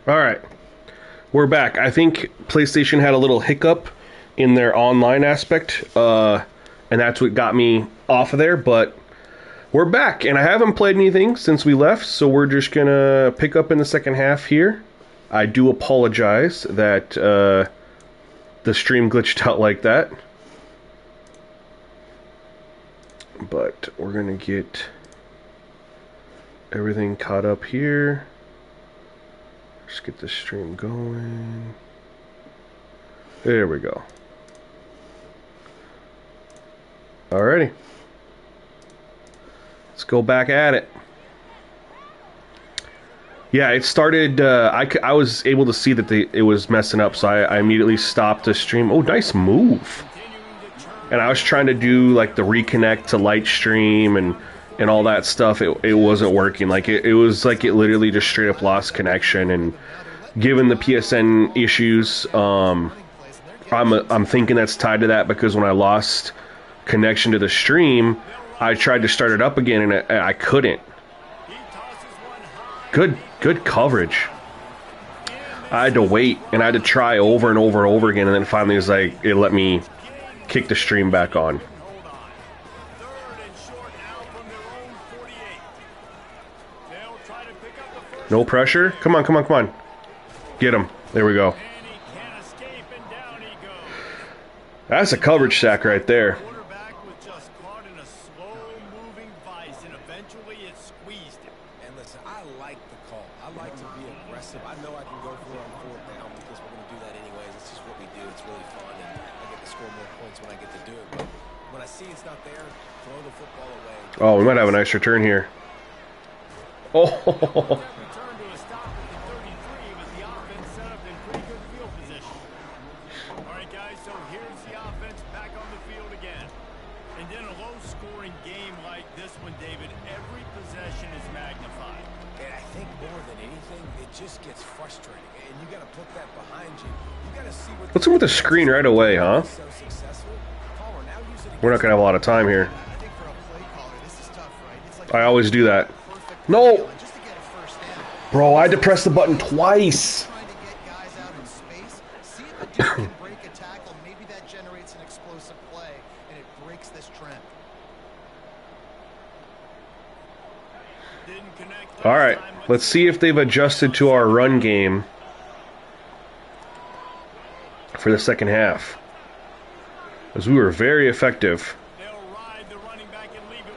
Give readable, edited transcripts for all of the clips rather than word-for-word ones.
All right, we're back. I think PlayStation had a little hiccup in their online aspect, and that's what got me off of there. But we're back, and I haven't played anything since we left, so we're just gonna pick up in the second half here. I do apologize that the stream glitched out like that, but we're gonna get everything caught up here. Just get the stream going. There we go. Alrighty. Let's go back at it. Yeah, it started, I was able to see that it was messing up, so I immediately stopped the stream. Oh, nice move. And I was trying to do, like, the reconnect to light stream and all that stuff. It wasn't working. Like, it was like it literally just straight up lost connection. And given the PSN issues, I'm thinking that's tied to that, because when I lost connection to the stream, I tried to start it up again, and I couldn't. Good coverage. I had to wait, and I had to try over and over and over again, and then finally it was like, it let me kick the stream back on. No pressure. Come on, come on, come on. Get him. There we go. That's a coverage sack right there. Oh, we might have a nice return here. Oh. What's with the screen right away, huh? We're not going to have a lot of time here. I always do that. No! Bro, I had to press the button twice. Alright, let's see if they've adjusted to our run game for the second half, as we were very effective.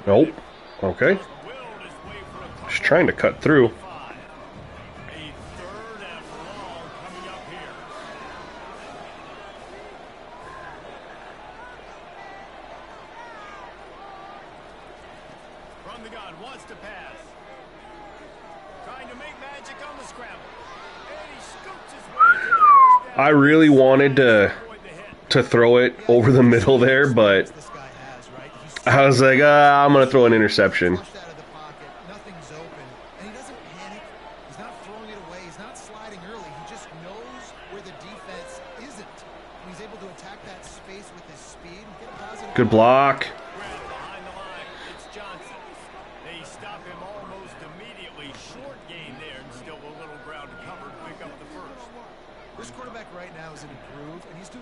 Nope. Okay. Just trying to cut through. I really wanted to throw it over the middle there, but I was like, I'm going to throw an interception. Good block.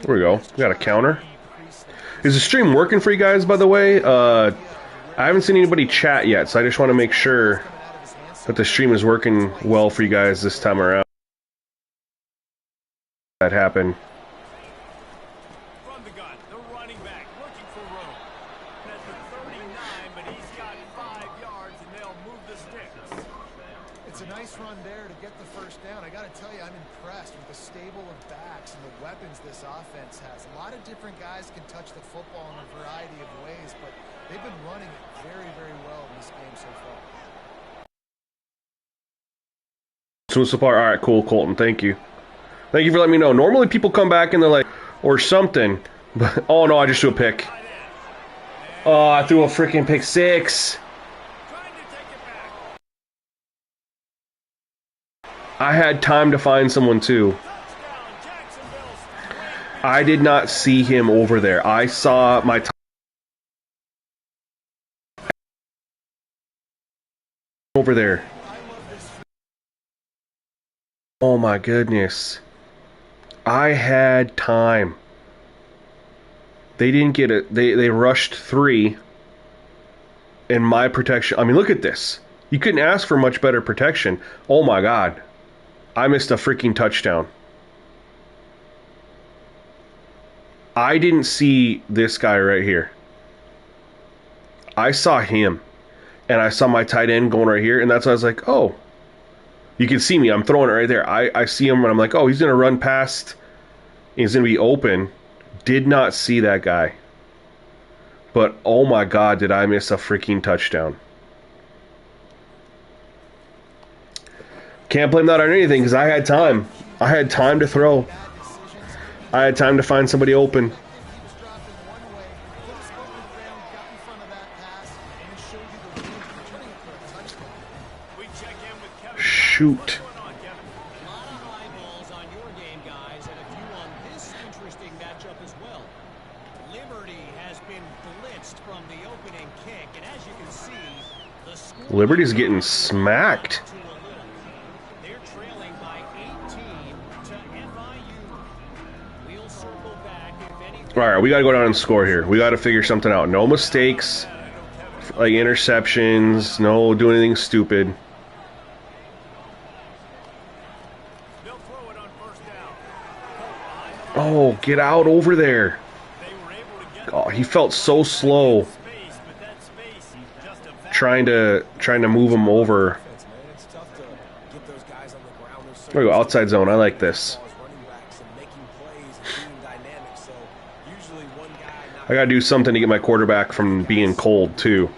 There we go. We got a counter. Is the stream working for you guys, by the way? I haven't seen anybody chat yet, so I just want to make sure that the stream is working well for you guys this time around. That happened. It's a nice run there to get the first down. I got to tell you, I'm impressed with the stable of backs and the weapons this offense has. A lot of different guys can touch the football in a variety of ways, but they've been running it very, very well in this game so far. All right, cool, Colton. Thank you. Thank you for letting me know. Normally people come back and they're like, or something. But, oh no, I just threw a pick. Oh, I threw a freaking pick six. I had time to find someone too. I did not see him over there. I saw my time over there. Oh my goodness. I had time. They didn't get it. They rushed 3. And my protection. I mean, look at this. You couldn't ask for much better protection. Oh my god. I missed a freaking touchdown. I didn't see this guy right here. I saw him. And I saw my tight end going right here. And that's why I was like, oh. You can see me. I'm throwing it right there. I see him and I'm like, oh, he's going to run past. He's going to be open. Did not see that guy. But oh my god, did I miss a freaking touchdown. Can't blame that on anything because I had time. I had time to throw. I had time to find somebody open. Shoot. Liberty's getting smacked. They're trailing by 18 to FIU. We'll circle back if anything. All right, we got to go down and score here. We got to figure something out. No mistakes, like interceptions. No doing anything stupid. Oh, get out over there. Oh, he felt so slow. Trying to move him over. There we go, outside zone. I like this. I gotta do something to get my quarterback from being cold too,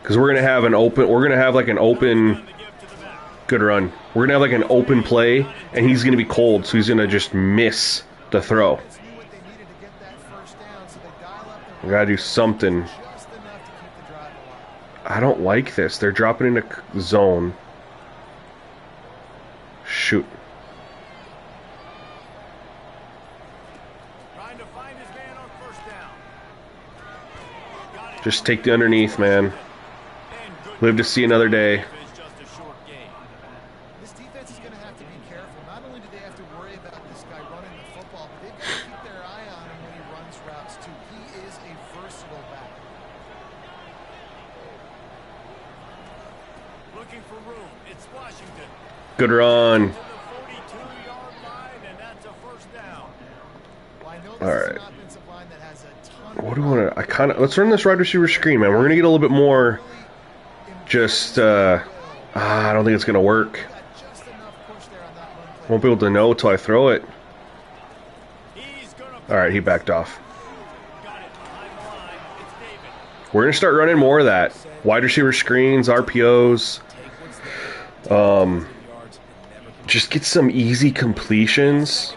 because we're gonna have an open. We're gonna have like an open. Good run. We're gonna have like an open play, and he's gonna be cold, so he's gonna just miss the throw. I gotta do something. I don't like this. They're dropping into zone. Shoot. Just take the underneath, man. Live to see another day. This defense is going to have to be careful. Not only do they have to worry about this guy running the football, but they've got to keep their eye on him when he runs routes too. He is a versatile back. Looking for room. It's Washington. Good run. All right. What do we want to? Let's run this wide receiver screen, man. We're gonna get a little bit more. Just I don't think it's gonna work. Won't be able to know till I throw it. All right, he backed off. We're gonna start running more of that. Wide receiver screens, RPOs. Just get some easy completions.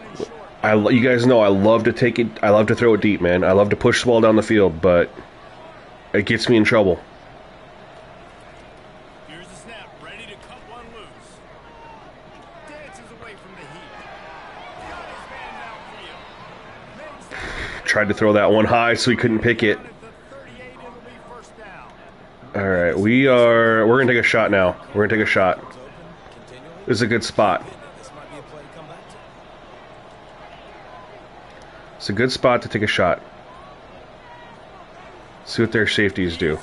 You guys know I love to take it. I love to throw it deep, man. I love to push the ball down the field, but it gets me in trouble. Here's the snap, ready to cut one loose. Dances away from the heat. Tried to throw that one high so he couldn't pick it. All right, we're gonna take a shot now. We're gonna take a shot. This is a good spot. It's a good spot to take a shot. See what their safeties do.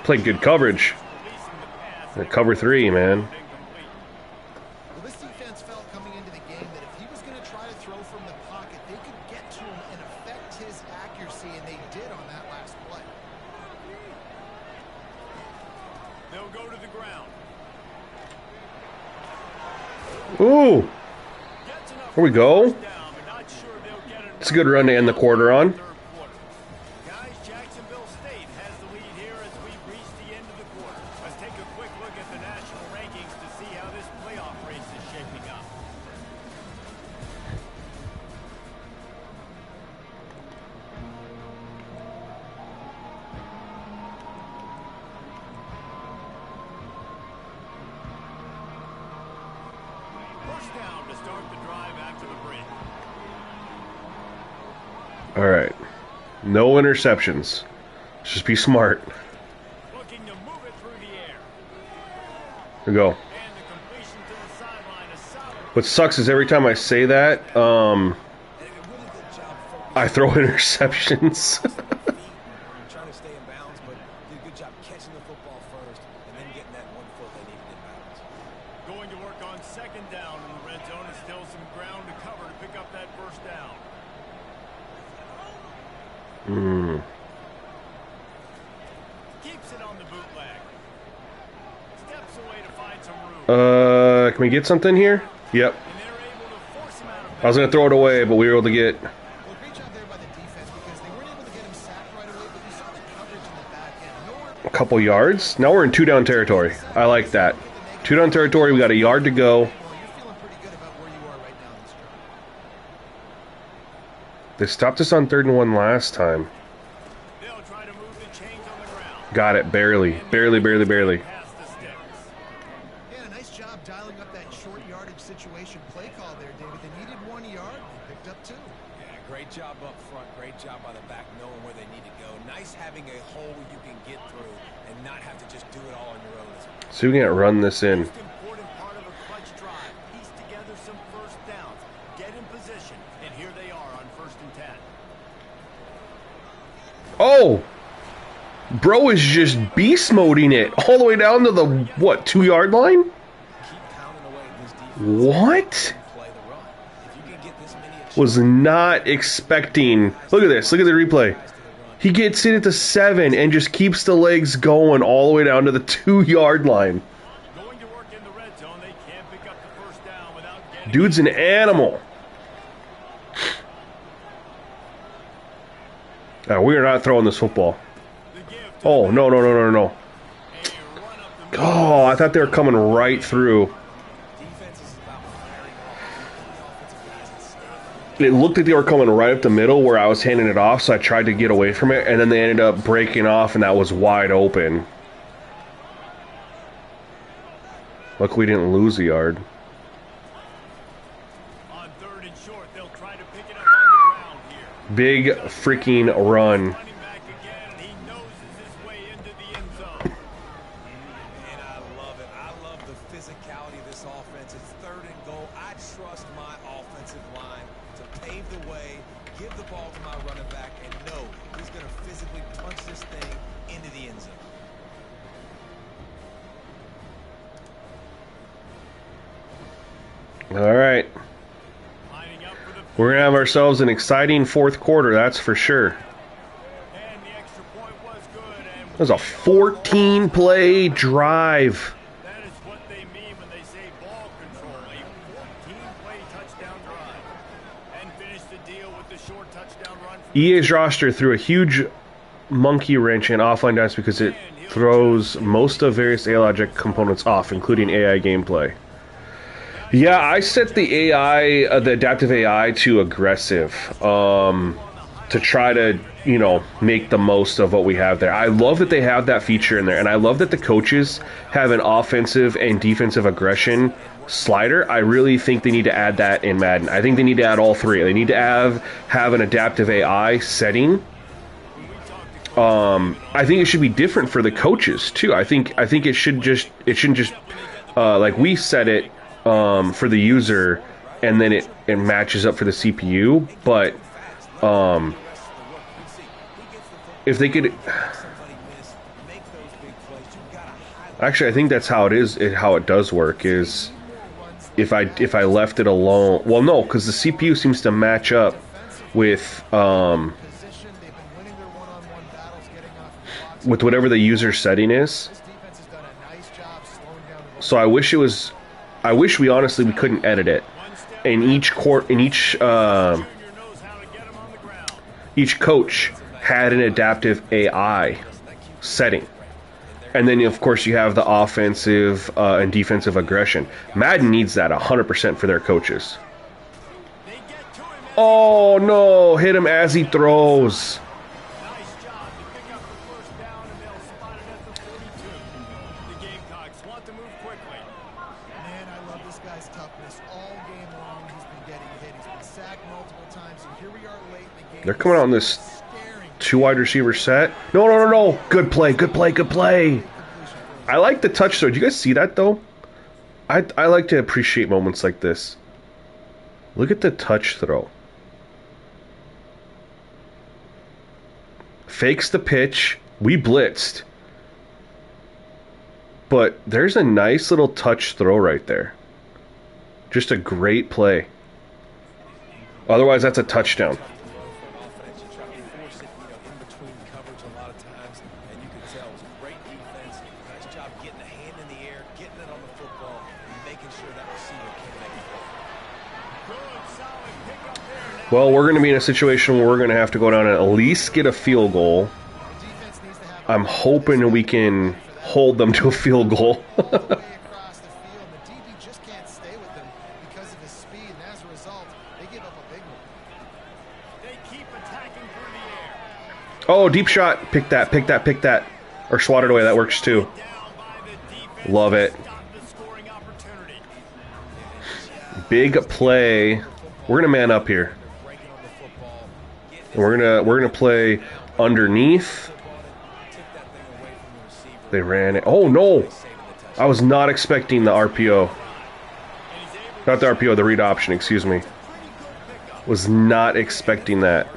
Played good coverage. Cover 3, man. Well, this defense felt coming into the game that if he was going to try to throw from the pocket, they could get to him and affect his accuracy, and they did on that last play. They'll go to the ground. Ooh. Here we go. It's a good run to end the quarter on. Guys, Jacksonville State has the lead here as we reach the end of the quarter. Let's take a quick look at the national rankings to see how this playoff race is shaping up. First down to start the drive after the break. All right. No interceptions. Just be smart. Looking to move it through the air. we go. And the completion to the sideline, a solid. What sucks is every time I say that, I throw interceptions. Trying to stay in bounds, but did a good job catching the football first and then getting that 1 foot they needed in bounds. Going to work on second down in the red zone and still some ground to cover to pick up that first down. Keeps it on the bootleg. Steps away to find some room. Can we get something here? Yep. And they're able to force him out of I was gonna throw it away, but we were able to get Well, great job there by the defense because they weren't able to get him sacked right away, but you saw the coverage in the back end. Nowhere a couple yards. Now we're in 2-down territory. I like that. 2-down territory. We got a yard to go. well, you're feeling pretty good about where you are right now in this drive. They stopped us on 3rd and 1 last time. They'll try to move the chains on the ground. Got it. Barely. Barely. Past the sticks. Yeah, a nice job dialing up that short yardage situation play call there, David. They needed 1 yard. They picked up 2. Yeah, great job up front. Great job by the back knowing where they need to go. Nice having a hole you can get through and not have to just do it all on your own. So we can't run this in. Most important part of a clutch drive. Piece together some first downs. Get in position. And here they are on 1st and 10. Oh! Bro is just beast moding it all the way down to the, what, 2-yard line? Keep pounding away at this defense. What? Play the run. If you can get this many Was not expecting. Look at this. Look at the replay. He gets in at the 7 and just keeps the legs going all the way down to the 2-yard line. Going to work in the red zone. They can't pick up the first down without getting... Dude's an animal. We are not throwing this football. The give to Oh, no. a run up the middle. Oh, I thought they were coming right through. defense is about firing off. The offensive guys and stay. It looked like they were coming right up the middle where I was handing it off, so I tried to get away from it, and then they ended up breaking off, and that was wide open. Luckily, we didn't lose a yard. On 3rd and short, they'll try to pick it up on the ground here. Big freaking run. Running back again, and he noses his way into the end zone. And I love it. I love the physicality of this offense. It's 3rd and goal. I trust my offensive line to pave the way, give the ball to my running back, and know he's going to physically punch this thing into the end zone. All right. Lining up for the We're going to have ourselves an exciting 4th quarter, that's for sure. and the extra point was good. And That was a 14-play drive. that is what they mean when they say ball control. A 14-play touchdown drive. And finish the deal with the short touchdown run. EA's roster threw a huge monkey wrench in offline dance because it throws most of various AI logic components off, including AI gameplay. Yeah, I set the AI, the adaptive AI to aggressive, to try to, you know, make the most of what we have there. I love that they have that feature in there, and I love that the coaches have an offensive and defensive aggression slider. I really think they need to add that in Madden. I think they need to add all 3. They need to have an adaptive AI setting. I think it should be different for the coaches too. I think it shouldn't just like we set it for the user, and then it matches up for the CPU. But if they could, actually, I think that's how it is. How it does work is if I left it alone. Well, no, because the CPU seems to match up with Position, they've been winning their one-on-one battles, getting off the blocks. with whatever the user setting is. This defense has done a nice job slowing down the So I wish we honestly we couldn't edit it. In each Junior knows how to get him on the ground. each coach had an adaptive AI setting. And then, of course, you have the offensive and defensive aggression. Madden needs that 100% for their coaches. They get to him. Oh, no. Hit him as he throws. Nice job to pick up the first down, and they'll spot it at the 42. The Gamecocks want to move quickly. Man, I love this guy's toughness. All game long, he's been getting hit. He's been sacked multiple times, and here we are late in the game. They're coming out on this Staring. 2 wide receiver set. No. Good play. I like the touch, though. Did you guys see that, though? I like to appreciate moments like this. Look at the touch throw. Fakes the pitch. We blitzed. But there's a nice little touch throw right there. Just a great play. Otherwise, that's a touchdown. Well, we're going to be in a situation where we're going to have to go down and at least get a field goal. I'm hoping we can hold them to a field goal. Oh, deep shot. Pick that, pick that, pick that. Or swat it away. That works too. Love it. Big play. We're going to man up here. We're gonna play underneath. They ran it. Oh no! I was not expecting the RPO. Not the RPO, the read option, excuse me. Was not expecting that.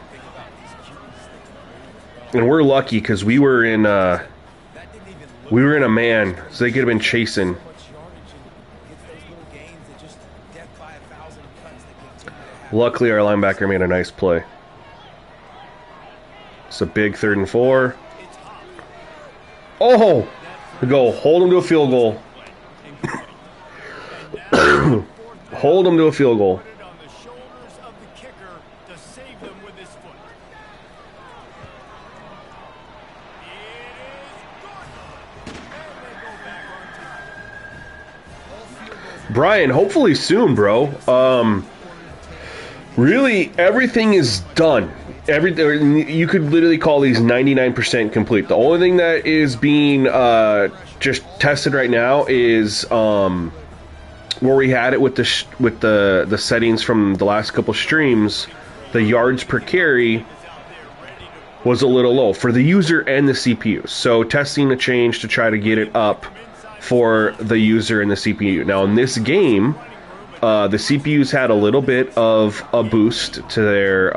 And we're lucky because we were in a man, so they could have been chasing. Luckily our linebacker made a nice play. It's a big 3rd and 4. Oh! We go. Hold him to a field goal. Hold him to a field goal. Brian, hopefully soon, bro. Really, everything is done. You could literally call these 99% complete. The only thing that is being just tested right now is where we had it with the settings from the last couple streams. The yards per carry was a little low for the user and the CPU. So testing a change to try to get it up for the user and the CPU. Now in this game, the CPUs had a little bit of a boost to their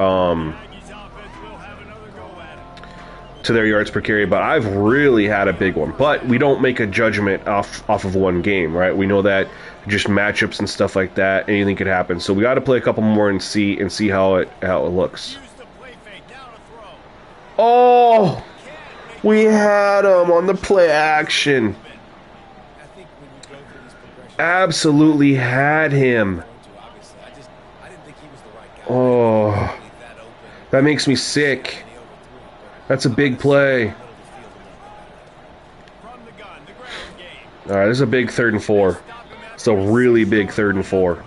yards per carry, but I've really had a big one. But we don't make a judgment off of one game, right? We know that just matchups and stuff like that, anything could happen. So we got to play a couple more and see how it looks. Oh, we had him on the play action. Absolutely had him. Oh, that makes me sick. That's a big play. All right, this is a big 3rd and 4. It's a really big 3rd and 4.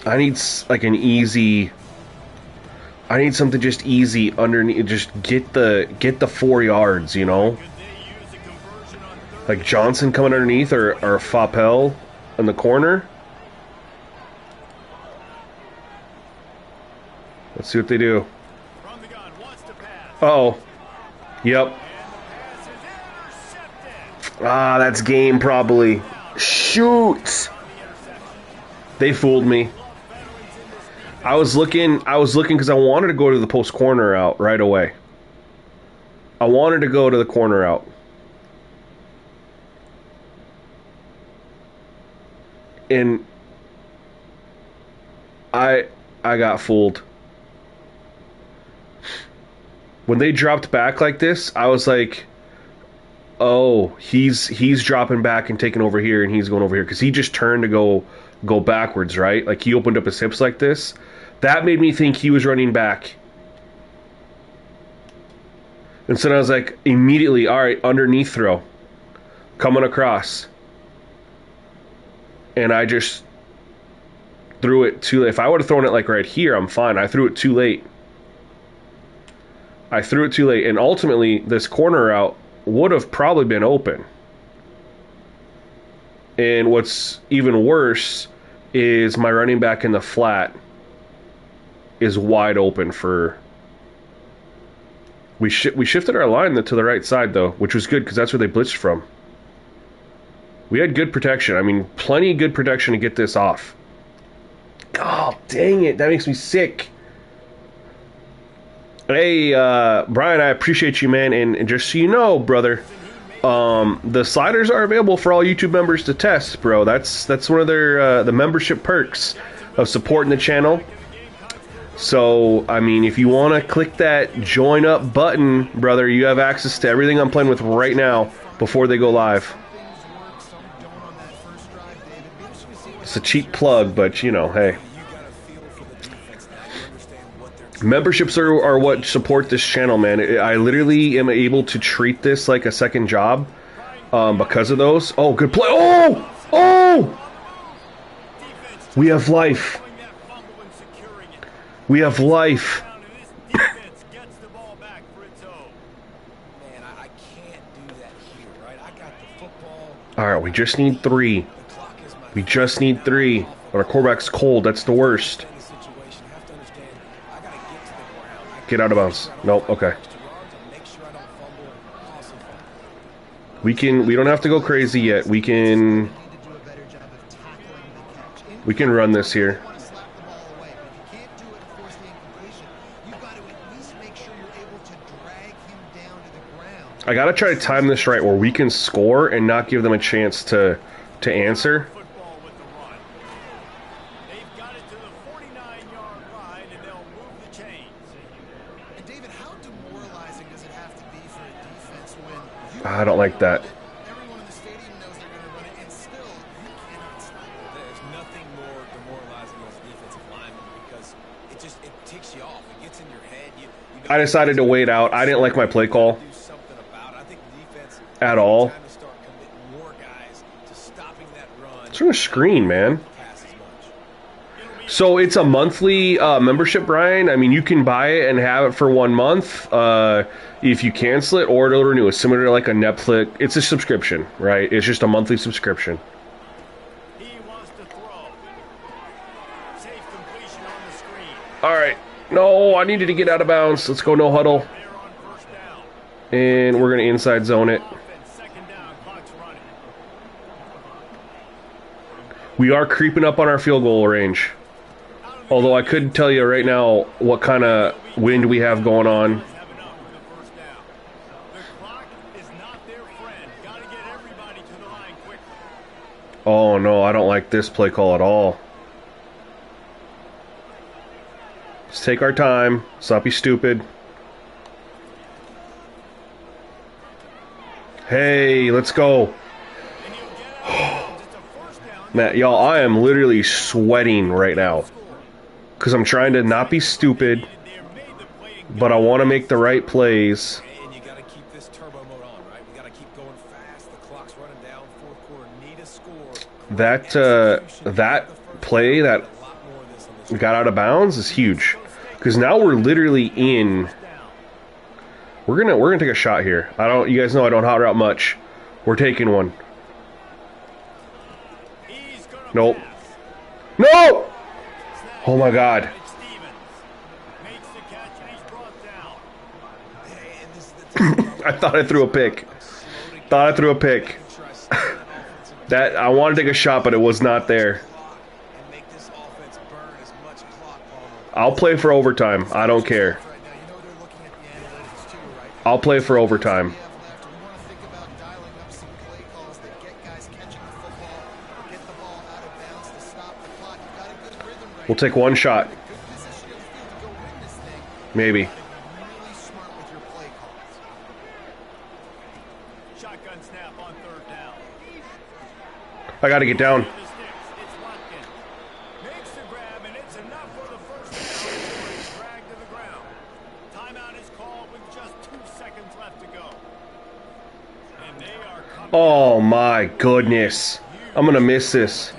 I need like an easy. I need something just easy underneath. Just get the 4 yards, you know. Like Johnson coming underneath or Fapel in the corner. Let's see what they do. Uh-oh. Yep. Ah, that's game probably. Shoot. They fooled me. I was looking because I wanted to go to the post corner out right away. I wanted to go to the corner out. And I got fooled. When they dropped back like this, I was like, oh, he's dropping back and taking over here and he's going over here because he just turned to go backwards, right? Like he opened up his hips like this. That made me think he was running back. And so I was like, immediately, all right, underneath throw. Coming across. And I just threw it too late. If I would have thrown it like right here, I'm fine. I threw it too late. And ultimately, this corner route would have probably been open. And what's even worse is my running back in the flat is wide open for... We shifted our line to the right side, though, which was good because that's where they blitzed from. We had good protection. I mean, plenty of good protection to get this off. God dang it. That makes me sick. Hey, Brian, I appreciate you, man. And just so you know, brother, the sliders are available for all YouTube members to test, bro. That's one of their the membership perks of supporting the channel. So, I mean, if you want to click that join up button, brother, you have access to everything I'm playing with right now before they go live. It's a cheap plug, but, you know, hey. Memberships are what support this channel, man. I literally am able to treat this like a second job because of those. Oh, good play. Oh! Oh! We have life. We have life. Alright, we just need 3. We just need 3. But our quarterback's cold. That's the worst. Get out of bounds. Nope, okay. We don't have to go crazy yet. We can run this here. I gotta try to time this right where we can score and not give them a chance to answer. I don't like that. Everyone in the stadium knows they're going to run it, and still, you cannot stop it. There's nothing more demoralizing as a defensive lineman because it ticks you off. It gets in your head. I decided to wait out. I didn't like my play call at all. It's from a screen, man. So it's a monthly membership, Brian. I mean, you can buy it and have it for 1 month if you cancel it, or it'll renew. It's similar to like a Netflix. It's a subscription, right? It's just a monthly subscription. All right. No, I needed to get out of bounds. Let's go no huddle. And we're going to inside zone it. We are creeping up on our field goal range. Although I couldn't tell you right now what kind of wind we have going on. Oh no, I don't like this play call at all. Let's take our time. Let's not be stupid. Hey, let's go. Matt, y'all, I am literally sweating right now. Because I'm trying to not be stupid, but I want to make the right plays. And you got to keep this turbo mode on, right? We got to keep going fast. The clock's running down. Fourth quarter, need a score. That play that got out of bounds is huge. Because now we're literally in. We're gonna take a shot here. You guys know I don't hot route much. We're taking one. Nope. No! Oh my God. I thought I threw a pick. That I wanted to take a shot, but it was not there. I'll play for overtime. I don't care. I'll play for overtime. We'll take one shot. Maybe. I gotta get down. Oh my goodness. I'm gonna miss this.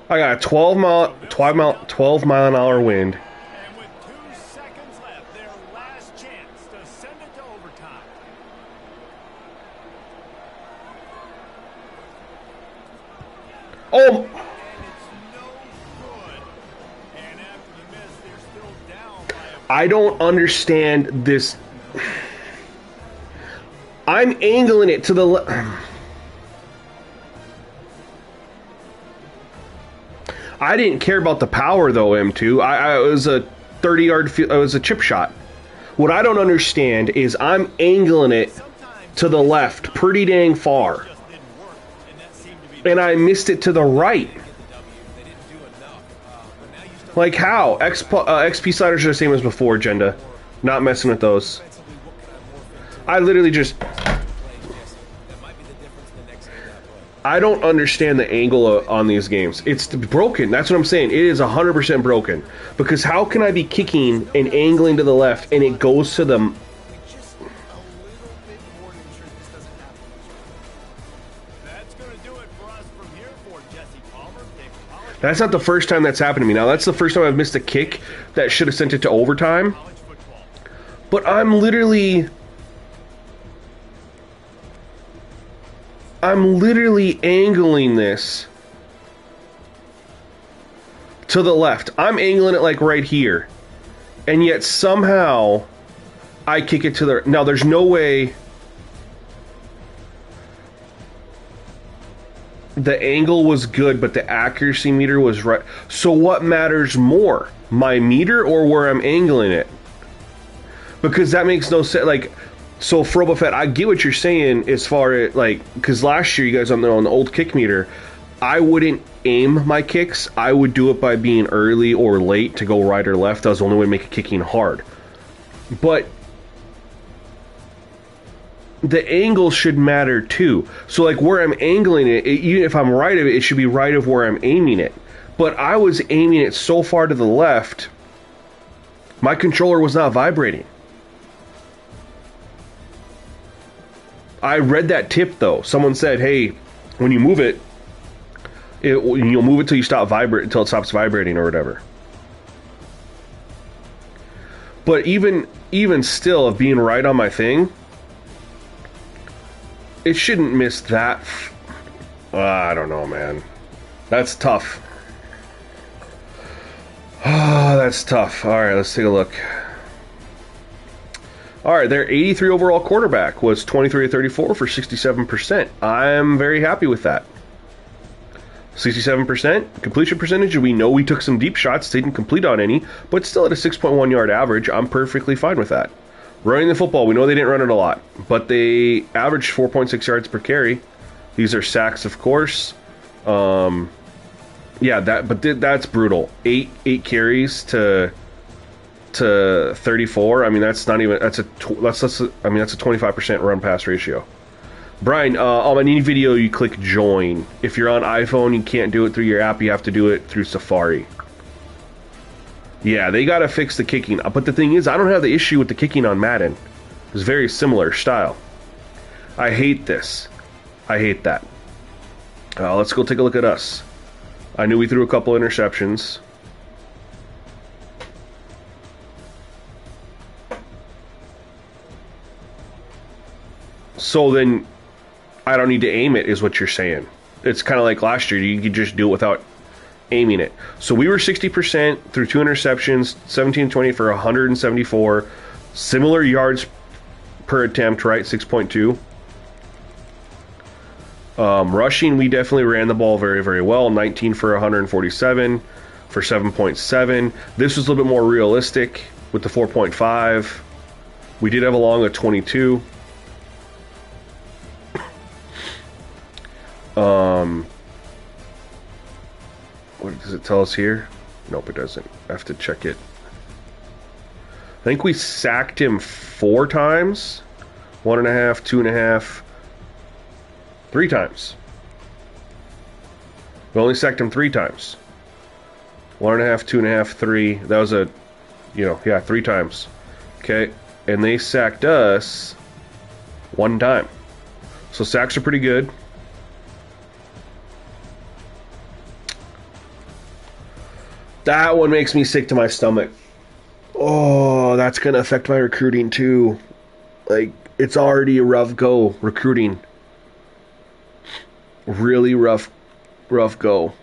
I got a 12 mile an hour wind. And with 2 seconds left, their last chance to send it to overtime. Oh! I don't understand this. I'm angling it to the left. I didn't care about the power though, M2. It was a 30-yard. It was a chip shot. What I don't understand is I'm angling it to the left pretty dang far, and I missed it to the right. Like how? XP sliders are the same as before, Jenda. Not messing with those. I literally just... I don't understand the angle on these games. It's broken. That's what I'm saying. It is 100% broken. Because how can I be kicking and angling to the left and it goes to the... That's not the first time that's happened to me. Now, that's the first time I've missed a kick that should have sent it to overtime. But I'm literally angling this to the left. I'm angling it like right here. And yet somehow I kick it to the... Now, there's no way the angle was good, but the accuracy meter was right. So what matters more? My meter or where I'm angling it? Because that makes no sense. Like... So, Froba Fett, I get what you're saying as far as, like, because last year, you guys on the old kick meter, I wouldn't aim my kicks. I would do it by being early or late to go right or left. That was the only way to make a kicking hard. But the angle should matter, too. So, like, where I'm angling it, even if I'm right of it, it should be right of where I'm aiming it. But I was aiming it so far to the left, my controller was not vibrating. I read that tip though. Someone said, "Hey, when you move it, you'll move it till until it stops vibrating or whatever." But even still, of being right on my thing, it shouldn't miss that. I don't know, man. That's tough. That's tough. All right, let's take a look. All right, their 83 overall quarterback was 23 of 34 for 67%. I'm very happy with that. 67% completion percentage. We know we took some deep shots, didn't complete on any, but still at a 6.1 yard average. I'm perfectly fine with that. Running the football, we know they didn't run it a lot, but they averaged 4.6 yards per carry. These are sacks, of course. Yeah, that's brutal. Eight carries to 34. I mean, that's not even, that's a 25% run pass ratio. Brian, on any video you click join. If you're on iPhone, you can't do it through your app. You have to do it through Safari. Yeah, they got to fix the kicking. But the thing is, I don't have the issue with the kicking on Madden. It's very similar style. I hate this. I hate that. Let's go take a look at us. I knew we threw a couple interceptions. So then I don't need to aim it, is what you're saying. It's kind of like last year. You could just do it without aiming it. So we were 60% through 2 interceptions, 17-20 for 174. Similar yards per attempt, right? 6.2. Rushing, we definitely ran the ball very, very well. 19 for 147 for 7.7. This was a little bit more realistic with the 4.5. We did have a long of 22. What does it tell us here? Nope, it doesn't. I have to check it. I think we sacked him 4 times. 1.5, 2.5, 3 times. We only sacked him 3 times. 1.5, 2.5, 3. That was 3 times. Okay, and they sacked us 1 time. So sacks are pretty good. That one makes me sick to my stomach. Oh, that's going to affect my recruiting too. Like, it's already a rough go, recruiting. Really rough go.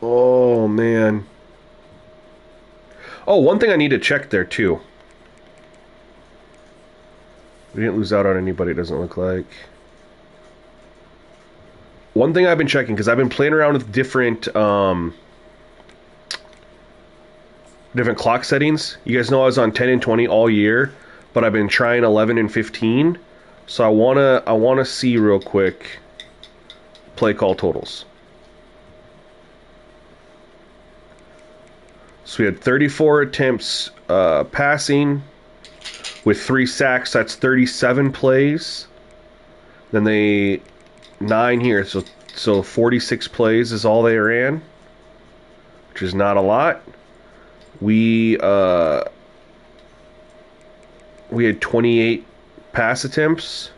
Oh, man. Oh, one thing I need to check there, too. We didn't lose out on anybody, it doesn't look like. One thing I've been checking, because I've been playing around with different different clock settings. You guys know I was on 10 and 20 all year, but I've been trying 11 and 15. So I wanna see real quick play call totals. So we had 34 attempts passing with 3 sacks. That's 37 plays. Then they 9 here, so 46 plays is all they ran, which is not a lot. We had 28 pass attempts.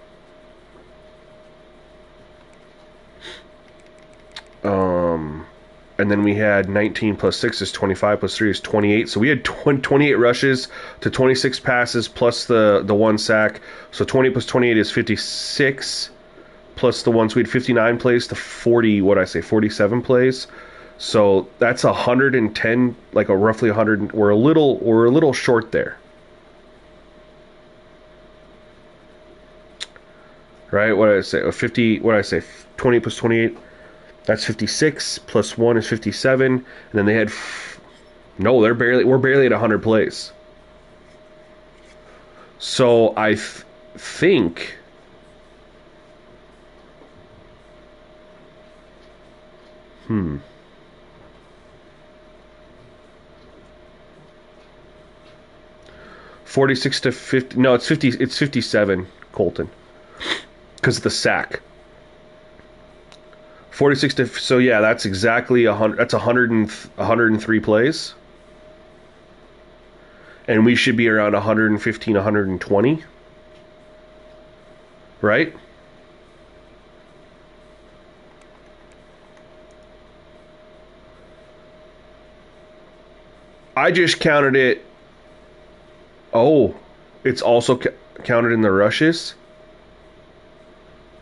And then we had 19 plus 6 is 25 plus 3 is 28. So we had 28 rushes to 26 passes plus the 1 sack. So 20 plus 28 is 56 plus the ones. We had 59 plays to 47 plays. So that's 110, like a roughly 100. We're a little short there. Right? What did I say? 50, what did I say? 20 plus 28. That's 56 plus 1 is 57, and then they had no, we're barely at 100 plays. So I think 46 to 50. No, it's 50. It's 57, Colton, because of the sack. 46 to, so yeah, that's exactly 100. That's 103 plays, and we should be around 115, 120, right? I just counted it. Oh, it's also counted in the rushes.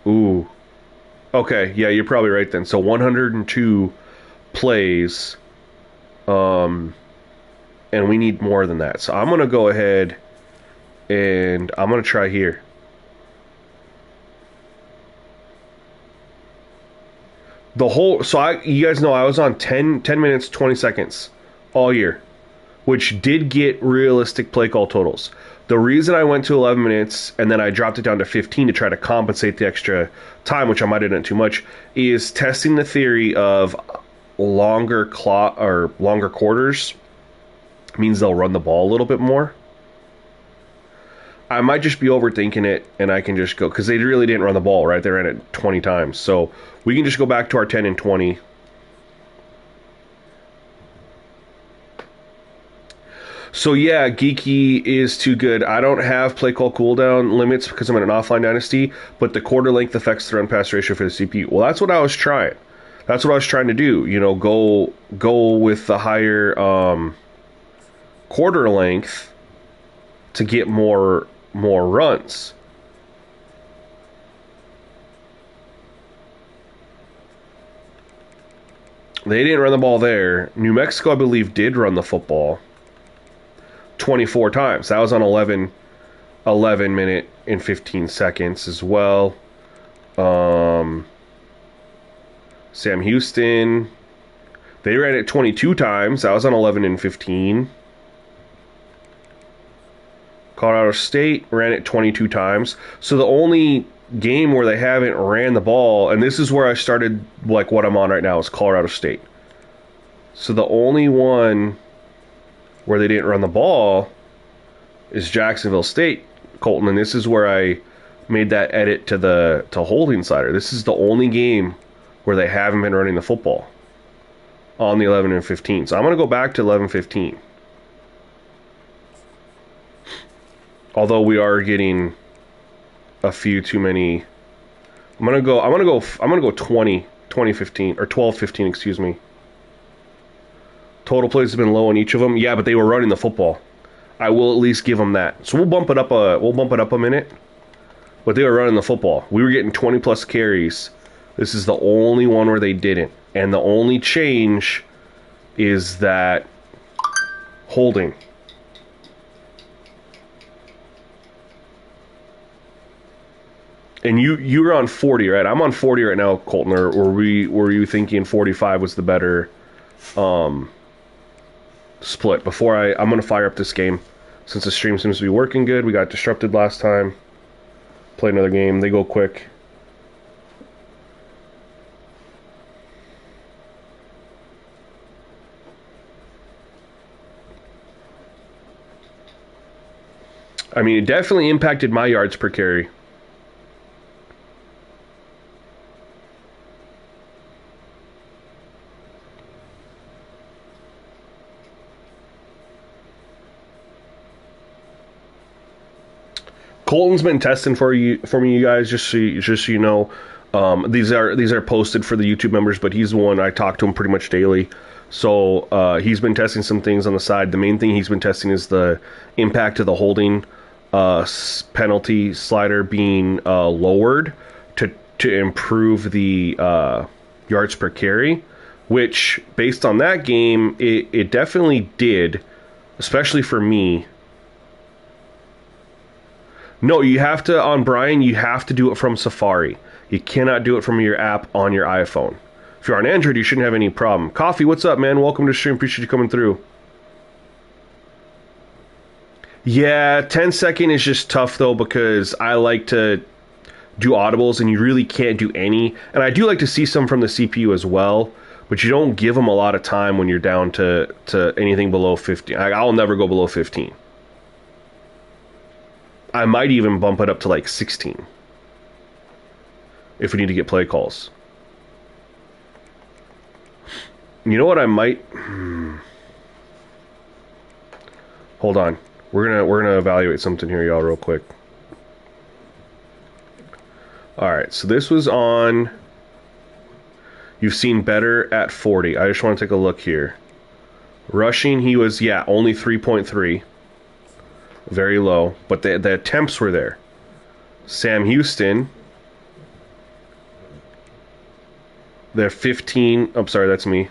Ooh. Okay, yeah, you're probably right then. So 102 plays, and we need more than that. So I'm going to go ahead and I'm going to try here. You guys know I was on 10 minutes, 20 seconds all year, which did get realistic play call totals. The reason I went to 11 minutes and then I dropped it down to 15 to try to compensate the extra time, which I might have done too much, is testing the theory of longer quarters means they'll run the ball a little bit more. I might just be overthinking it, and I can just go, because they really didn't run the ball, right? They ran it 20 times. So we can just go back to our 10 and 20. So yeah, Geeky is too good. I don't have play call cooldown limits because I'm in an offline dynasty, but the quarter length affects the run pass ratio for the CPU. Well, that's what I was trying. That's what I was trying to do. You know, go with the higher quarter length to get more runs. They didn't run the ball there. New Mexico, I believe, did run the football 24 times. That was on 11 minute and 15 seconds as well. Sam Houston, they ran it 22 times. That was on 11 and 15. Colorado State ran it 22 times. So the only game where they haven't ran the ball, and this is where I started, like what I'm on right now, is Colorado State. So the only one where they didn't run the ball is Jacksonville State, Colton, and this is where I made that edit to Hold Insider. This is the only game where they haven't been running the football on the 11 and 15. So I'm going to go back to 11-15. Although we are getting a few too many. I'm going to go 20-15 or 12-15, excuse me. Total plays have been low on each of them. Yeah, but they were running the football. I will at least give them that. So we'll bump it up a minute. But they were running the football. We were getting 20 plus carries. This is the only one where they didn't. And the only change is that holding. And you're on 40, right? I'm on 40 right now, Colton. Or were you thinking 45 was the better split? I'm gonna fire up this game since the stream seems to be working good. We got disrupted last time. Play another game. They go quick. I mean, it definitely impacted my yards per carry. Colton's been testing for me, you guys, just so you know. These are posted for the YouTube members, but he's the one I talk to him pretty much daily. So he's been testing some things on the side. The main thing he's been testing is the impact of the holding penalty slider being lowered to improve the yards per carry, which based on that game, it definitely did, especially for me. No, you have to, on Brian, you have to do it from Safari. You cannot do it from your app on your iPhone. If you're on Android, you shouldn't have any problem. Coffee, what's up, man? Welcome to the stream. Appreciate you coming through. Yeah, 10-second is just tough, though, because I like to do audibles, and you really can't do any. And I do like to see some from the CPU as well, but you don't give them a lot of time when you're down to anything below 15. I'll never go below 15. I might even bump it up to like 16 if we need to get play calls. You know what I might... Hold on. We're gonna evaluate something here, y'all, real quick. Alright, so this was on... You've seen better at 40. I just want to take a look here. Rushing, he was, yeah, only 3.3. Very low, but the attempts were there. Sam Houston, they're 15. I'm sorry, that's me.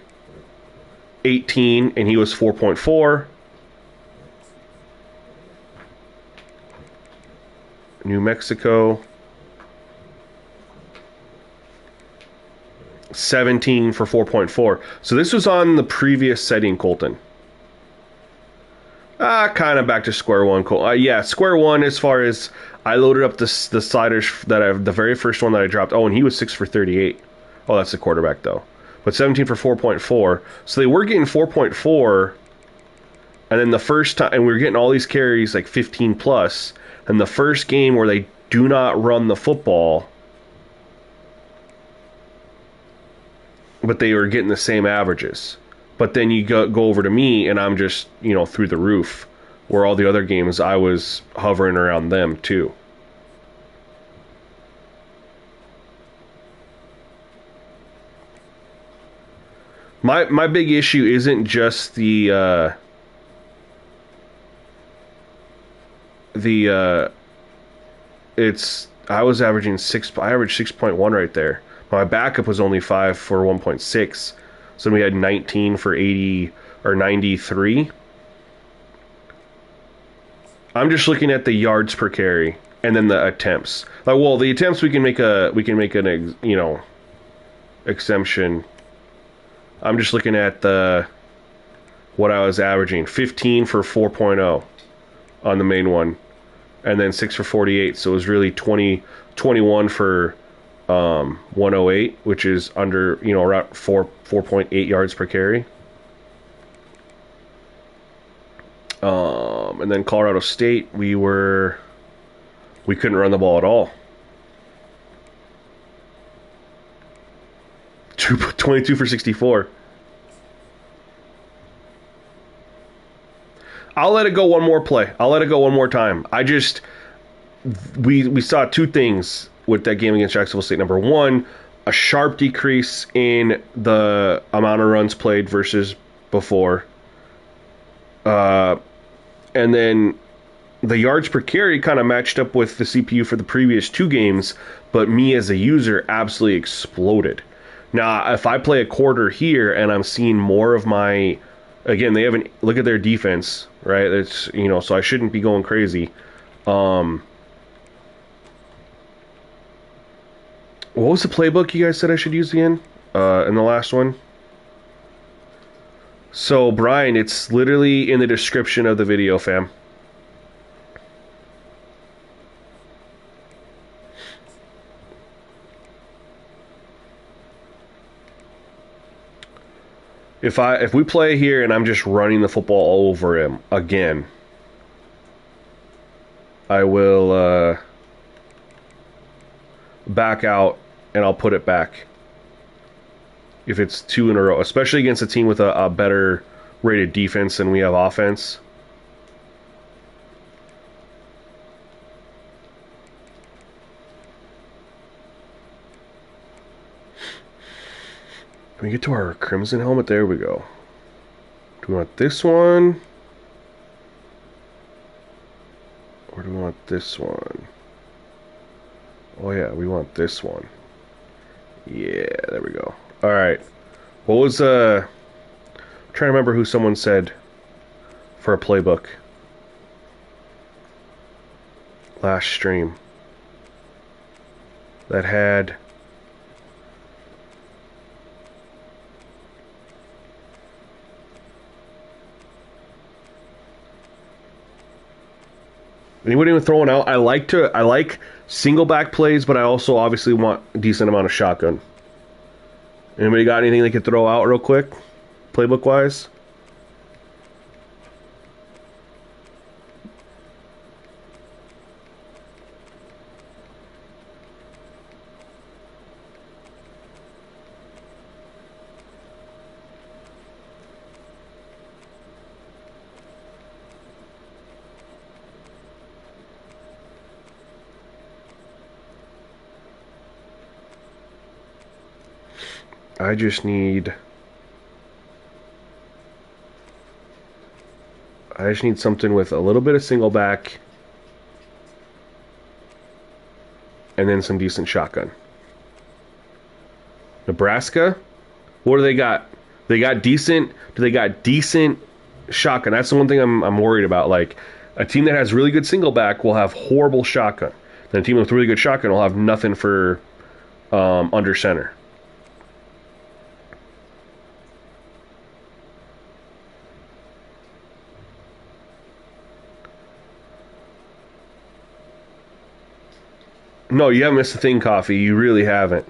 18, and he was 4.4. New Mexico, 17 for 4.4. So this was on the previous setting, Colton. Kind of back to square one. Cool. Yeah, square one as far as I loaded up the sliders that the very first one that I dropped. Oh, and he was 6 for 38. Oh, that's the quarterback, though. But 17 for 4.4. So they were getting 4.4, and then the first time, and we were getting all these carries, like 15 plus, and the first game where they do not run the football, but they were getting the same averages. But then you go over to me, and I'm just, through the roof. Where all the other games, I was hovering around them, too. My big issue isn't just I was averaging 6, I averaged 6.1 right there. My backup was only 5 for 1.6. So we had 19 for 80 or 93. I'm just looking at the yards per carry and then the attempts. Like, well, the attempts we can make an exemption. I'm just looking at what I was averaging, 15 for 4.0 on the main one, and then 6 for 48. So it was really 21 for 108, which is under, around 4.8 yards per carry. And then Colorado State, we couldn't run the ball at all. 22 for 64. I'll let it go one more play. I'll let it go one more time. We saw two things with that game against Jacksonville State. Number one, a sharp decrease in the amount of runs played versus before. And then the yards per carry kind of matched up with the CPU for the previous two games, but me as a user absolutely exploded. Now, if I play a quarter here and I'm seeing more of my, again, they haven't, look at their defense, right? It's, you know, so I shouldn't be going crazy. What was the playbook you guys said I should use again? In the last one? So, Brian, it's literally in the description of the video, fam. If we play here and I'm just running the football all over him again, I will back out and I'll put it back. If it's 2 in a row, especially against a team with a better rated defense than we have offense. Can we get to our crimson helmet? There we go. Do we want this one? Or do we want this one? Oh yeah, we want this one. Yeah, there we go. Alright. What was I'm trying to remember who someone said for a playbook last stream that had anybody even throwing out? I like single back plays, but I also obviously want a decent amount of shotgun. Anybody got anything they could throw out real quick, playbook wise? I just need something with a little bit of single back and then some decent shotgun. Nebraska, what do they got? They got decent. Do they got decent shotgun? That's the one thing I'm worried about. Like a team that has really good single back will have horrible shotgun. Then a team with really good shotgun will have nothing for under center. No, you haven't missed a thing, Coffee. You really haven't.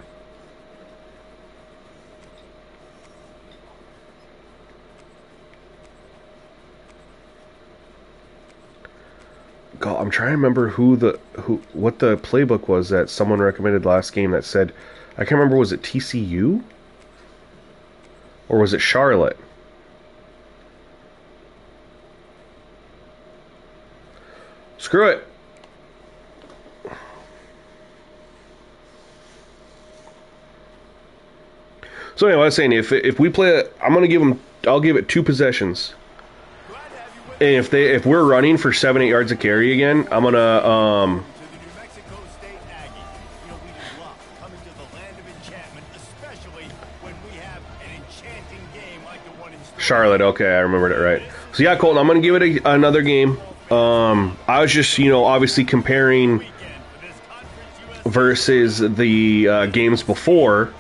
God, I'm trying to remember what the playbook was that someone recommended last game that said, I can't remember, was it TCU? Or was it Charlotte? Screw it. So anyway, I was saying, if we play, I'll give it 2 possessions. And if we're running for 7-8 yards of carry again, I'm gonna Charlotte. Okay, I remembered it right. So yeah, Colton, I'm gonna give it another game. I was just obviously comparing versus the games before.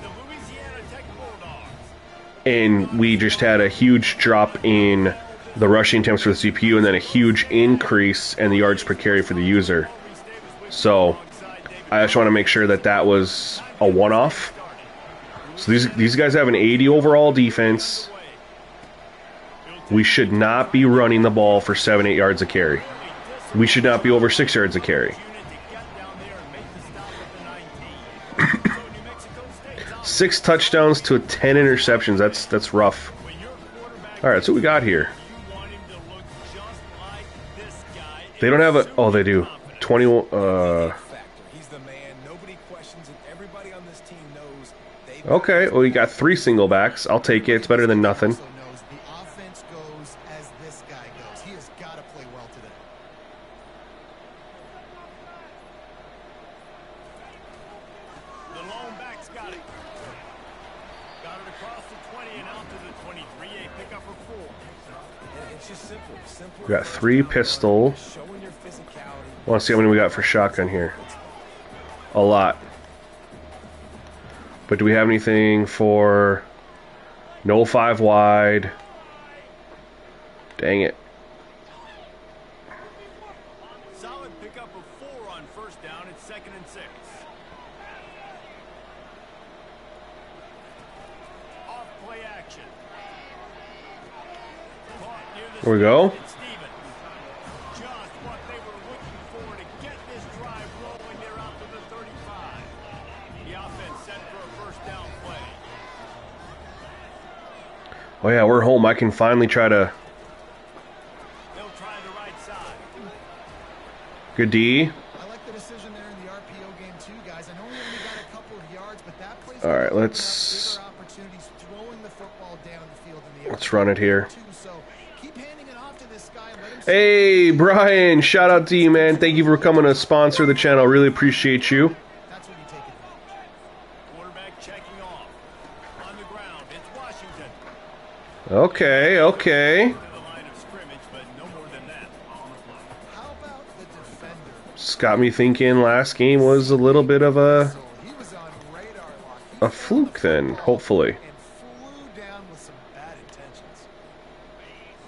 And we just had a huge drop in the rushing attempts for the CPU and then a huge increase in the yards per carry for the user. So I just want to make sure that was a one-off. So these guys have an 80 overall defense. We should not be running the ball for 7-8 yards of carry. We should not be over 6 yards of carry. 6 touchdowns to 10 interceptions. That's rough. All right, so what we got here. They don't have a. Oh, they do. 21. Okay, well, you got 3 single backs. I'll take it. It's better than nothing. Got it across the 20 and out to the 23. A pickup of 4. It's just simple. We got 3 pistol. Showing your physicality. I want to see how many we got for shotgun here. A lot. But do we have anything for no 5 wide? Dang it. Solid pickup of 4 on first down. It's 2nd and 6. Off play action. There we go. Just what they were looking for to get this drive rolling there out to the 35. The offense set for a first down play. Oh yeah, we're home. I can finally try to... They'll try the right side. Good D. I like the decision there in the RPO game too, guys. I know we only got a couple of yards, but that plays All right, let's... bigger opportunities throwing the football down the field in the Let's run it here. So keep handing it off to this guy and let him Hey, Brian, shout out to you, man. Thank you for coming to sponsor the channel. Really appreciate you. That's when you take it. Quarterback checking off. On the ground, it's Washington. Okay, okay. To the line of scrimmage, but no more than that. How about the defender? It's got me thinking last game was a little bit of a So he was on radar lock. He fluke then, hopefully. and flew down with some bad intentions.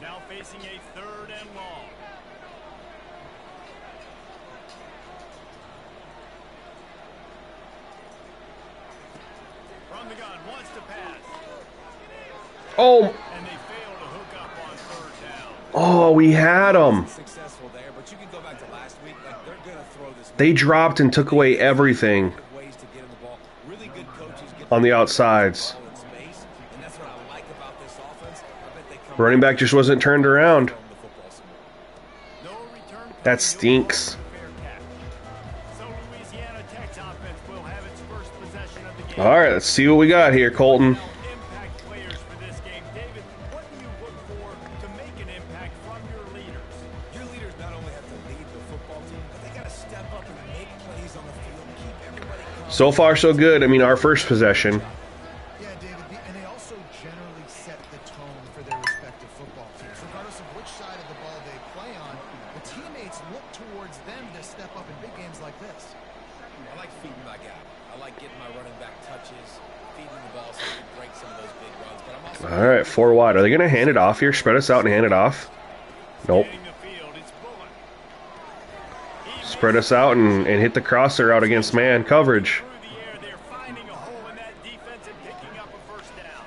Now facing a 3rd and long. From the gun, wants to pass. Oh, And they fail to hook up on 3rd down. oh, we had them. Successful there, but you can go back to last week. Like, they're going to throw this. They dropped and took away everything Ways to get in the ball. Really good coaches get on the outsides. ball in space, and that's what I like about this offense. I bet they come Running back just wasn't turned around. from the football some more. No return. That stinks. Fair catch. So Louisiana Tech's offense will have its first possession of the game. All right, let's see what we got here, Colton. Impact players for this game. David, what do you look for to make an impact from your leaders? Your leaders not only have to lead the football team, but they got to step up and make plays on the field, keep everybody calm. So far, so good. I mean, our first possession. Yeah, David, and they also generally set the tone for their respective football teams. Regardless of which side of the ball they play on, the teammates look towards them to step up in big games like this. I like feeding my guy. I like getting my running back touches, feeding the ball so I can break some of those big runs. But I'm also All right, 4 wide. Are they going to hand it off here? Spread us out and hand it off? Nope. Getting the field, it's Bullock. Spread us out and hit the crosser out against man coverage. Through the air, they're finding a hole in that defense and picking up a first down.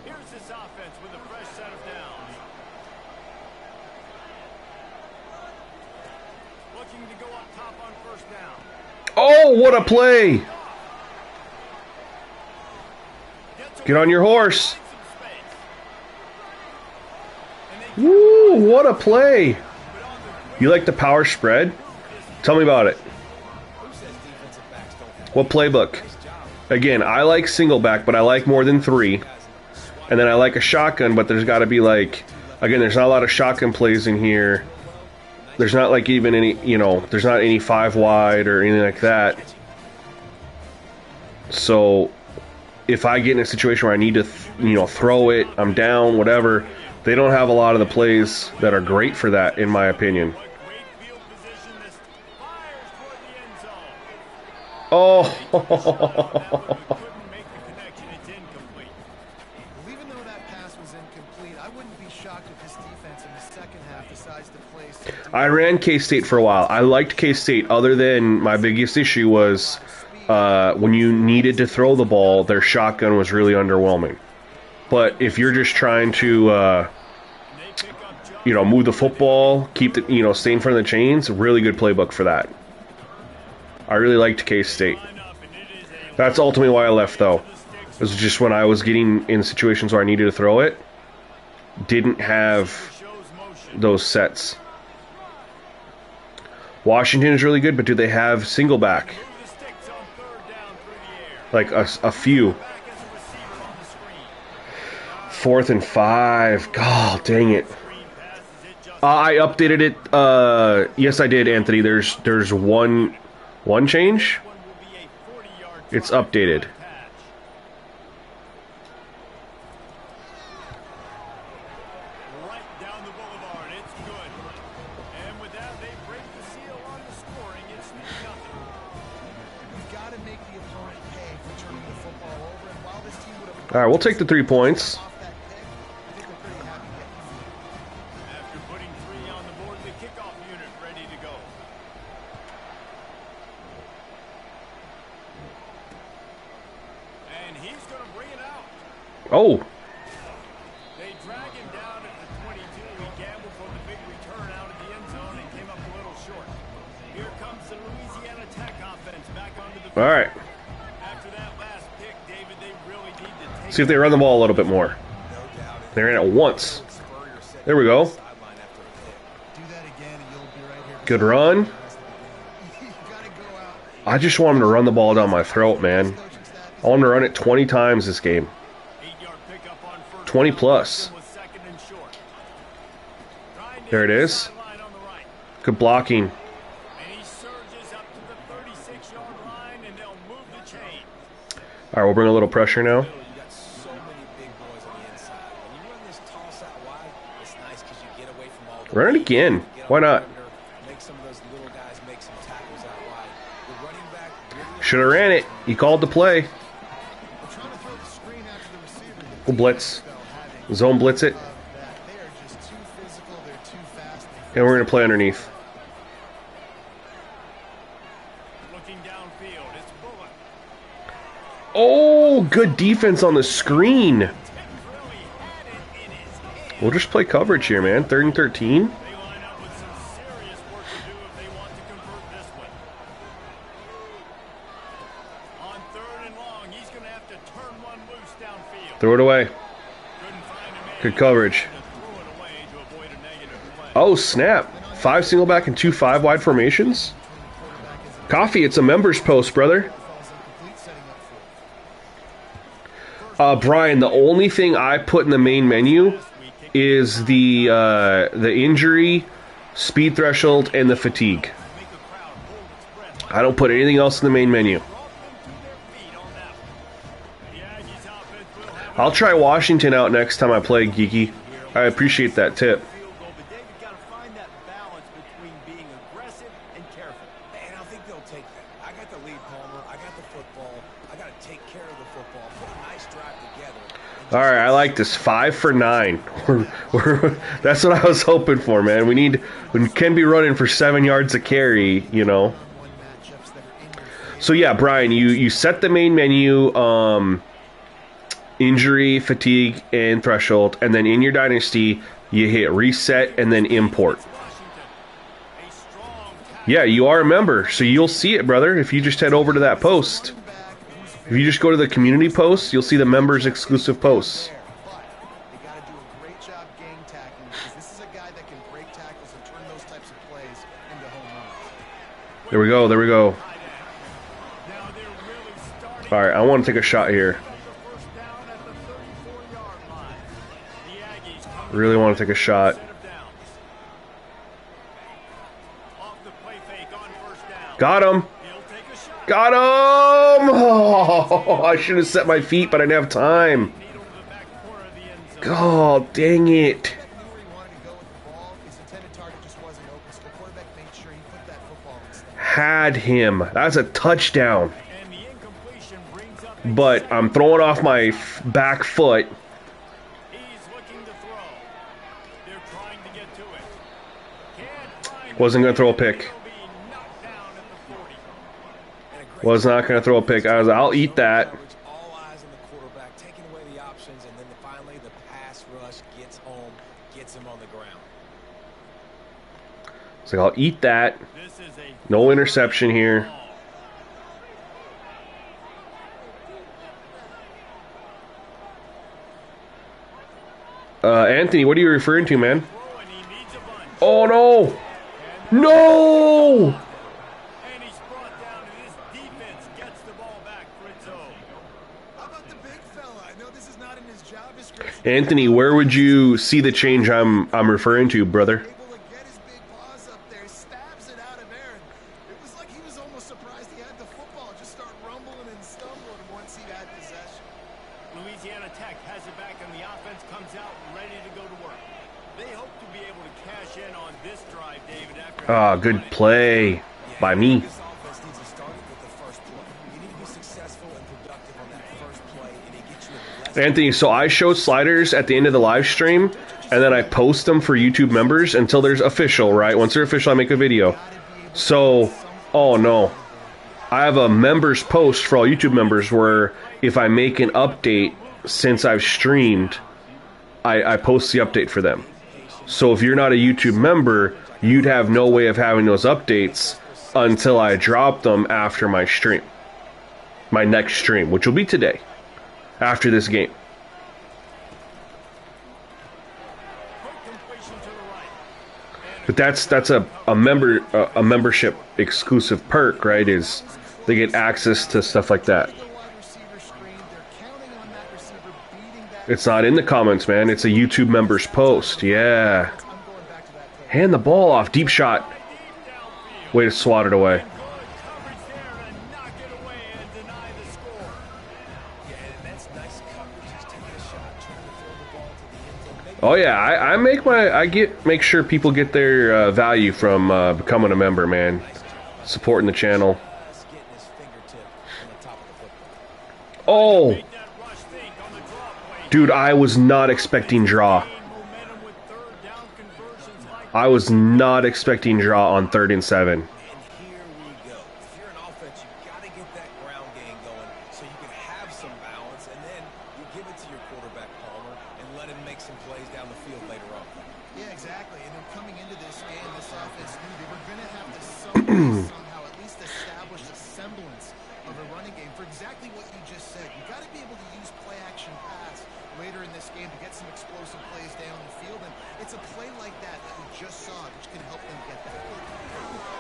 Here's this offense with a fresh set of downs. Looking to go up top on first down. Oh, what a play! Get on your horse. Woo, what a play! You like the power spread? Tell me about it. What playbook? Again, I like single back, but I like more than 3. And then I like a shotgun, but there's got to be like... Again, there's not a lot of shotgun plays in here. There's not like even any, you know, there's not any 5 wide or anything like that. So, if I get in a situation where I need to, you know, throw it, I'm down, whatever, they don't have a lot of the plays that are great for that, in my opinion. Great field position. This fires toward the end zone. Oh, Couldn't make the connection. It's incomplete. Well, even though that pass was incomplete, I wouldn't be shocked if this defense in the second half decides to play some I ran K-State for a while. I liked K-State, other than my biggest issue was when you needed to throw the ball, their shotgun was really underwhelming. But if you're just trying to, you know, move the football, keep the, you know, stay in front of the chains, really good playbook for that. I really liked K-State. That's ultimately why I left, though. It was just when I was getting in situations where I needed to throw it, didn't have those sets. Washington is really good, but do they have single back? Like a few. 4th and 5. God dang it. I updated it. Yes, I did, Anthony. There's one change. It's updated. All right, we'll take the 3 points. Off that pick, I think they're pretty happy getting it. After putting 3 on the board, the kickoff unit ready to go. And he's going to bring it out. Oh, They drag him down at the 22. He gambled for the big return out of the end zone and came up a little short. Here comes the Louisiana Tech offense back onto the field. all right. After that last pick, David, they really need to take See if they run the ball a little bit more. They ran it once. There we go. Do that again, and you'll be right here. Good run. You gotta go out. I just want them to run the ball down my throat, man. Coaching staff I want them to run it 20 times this game. 8-yard pickup on first 20 down. plus. Was second and short. Trying to There it hit the is. sideline on the right. Good blocking. And he surges up to the 36-yard line, and they'll move the chain. All right, we'll bring a little pressure now. You got so many big boys on the inside. When you run this toss out wide, it's nice because you get away from all the Run it again. Get Why on the not? perimeter, make some of those little guys make some tackles out wide. The running back really Should have ran it. He called the play. They're trying to throw the screen after the receiver. We'll blitz. Though, having Zone blitz it. of that. They are just too physical. They're too fast. And we're going to play underneath. Looking downfield, it's Bullock. Oh, good defense on the screen. Tim really had it in his hand. We'll just play coverage here, man. 3rd and 13. They line up with some serious work to do if they want to convert this one. On 3rd and long, he's going to have to turn one loose downfield. Throw it away. Couldn't find a man. Good coverage. To throw it away to avoid a negative play. Oh, snap. 5 single back and 2 5-wide formations. Coffee, it's a members post, brother. Falls incomplete, setting up for Brian, the only thing I put in the main menu is the injury, speed threshold, and the fatigue. Make a crowd hold its breath. I don't put anything else in the main menu. Brought them to their feet on that one. The Aggies offense will have I'll try Washington out next time I play, Geeky. I appreciate that tip. field goal, but David got to find that balance between being aggressive and careful. And I think they'll take that. I got the lead, Palmer. I got the football. I got to take care of the football. Put a nice drive together. And All right, I like this. 5 for 9. That's what I was hoping for, man. We can be running for 7 yards a carry, you know. one matchups that are in your favor. So yeah, Brian, you set the main menu, injury, fatigue, and threshold, and then in your dynasty, you hit reset and then import. Washington, a strong tackle. Yeah, you are a member, so you'll see it, brother, if you just head over to that post. If you just go to the community posts, you'll see the members exclusive posts. But they got to do a great job gang tackling because this is a guy that can break tackles and turn those types of plays into home runs. There we go, there we go. Now they're really starting All right, I want to take a shot here. the first down at the 34-yard line. The Aggies come Really want to take a shot. set of downs. Off the play fake on first down. Got him. He'll take a shot. Got him. Oh, I should have set my feet, but I didn't have time. Needle to the back corner of the end zone. God, dang it. Quarterback knew where he wanted to go with the ball. His intended target just wasn't open, so the quarterback made sure he put that football in his stand. Had him. That's a touchdown. And the incompletion brings up But I'm throwing off my back foot. he's looking to throw. They're trying to get to it. Can't find Wasn't going to throw a pick. He'll be knocked down at the 40. a great Was not going to throw a pick. I'll eat that. coverage, all eyes on the quarterback, taking away the options, and then finally the pass rush gets home, gets him on the ground. It's like, I'll eat that. This is a No interception here. Anthony, what are you referring to, man? throw and he needs a bunch. Oh, no. No. And he's brought down and his defense gets the ball back for its own. How about the big fella? I know this is not in his job description. Anthony, where would you see the change I'm referring to, brother? Able to get his big paws up there, stabs it out of Aaron. It was like he was almost surprised he had the football. Just start rumbling and stumbling once he had possession. Louisiana Tech has it back and the offense comes out ready to go to work. They hope to be able to cash in on this drive, David, after Ah, good play by me. This offense needs to start with the first play. You need to be successful and productive on that first play, and it gets you in less Anthony, so I show sliders at the end of the live stream, and then I post them for YouTube members until there's official, right? Once they're official, I make a video. So, oh no. I have a members post for all YouTube members where if I make an update since I've streamed, I post the update for them. So if you're not a YouTube member, you'd have no way of having those updates until I drop them after my stream. My next stream, which will be today, after this game. But that's a membership exclusive perk, right? Is they get access to stuff like that. It's not in the comments, man. It's a YouTube members post. Yeah. Hand the ball off. Deep shot. Way to swat it away. Oh yeah, I make sure people get their value from becoming a member, man. Supporting the channel. Oh, dude, I was not expecting draw. I was not expecting draw on 3rd and 7. Somehow at least establish a semblance of a running game for exactly what you just said. You got to be able to use play action pass later in this game to get some explosive plays down the field, and it's a play like that that we just saw which can help them get that.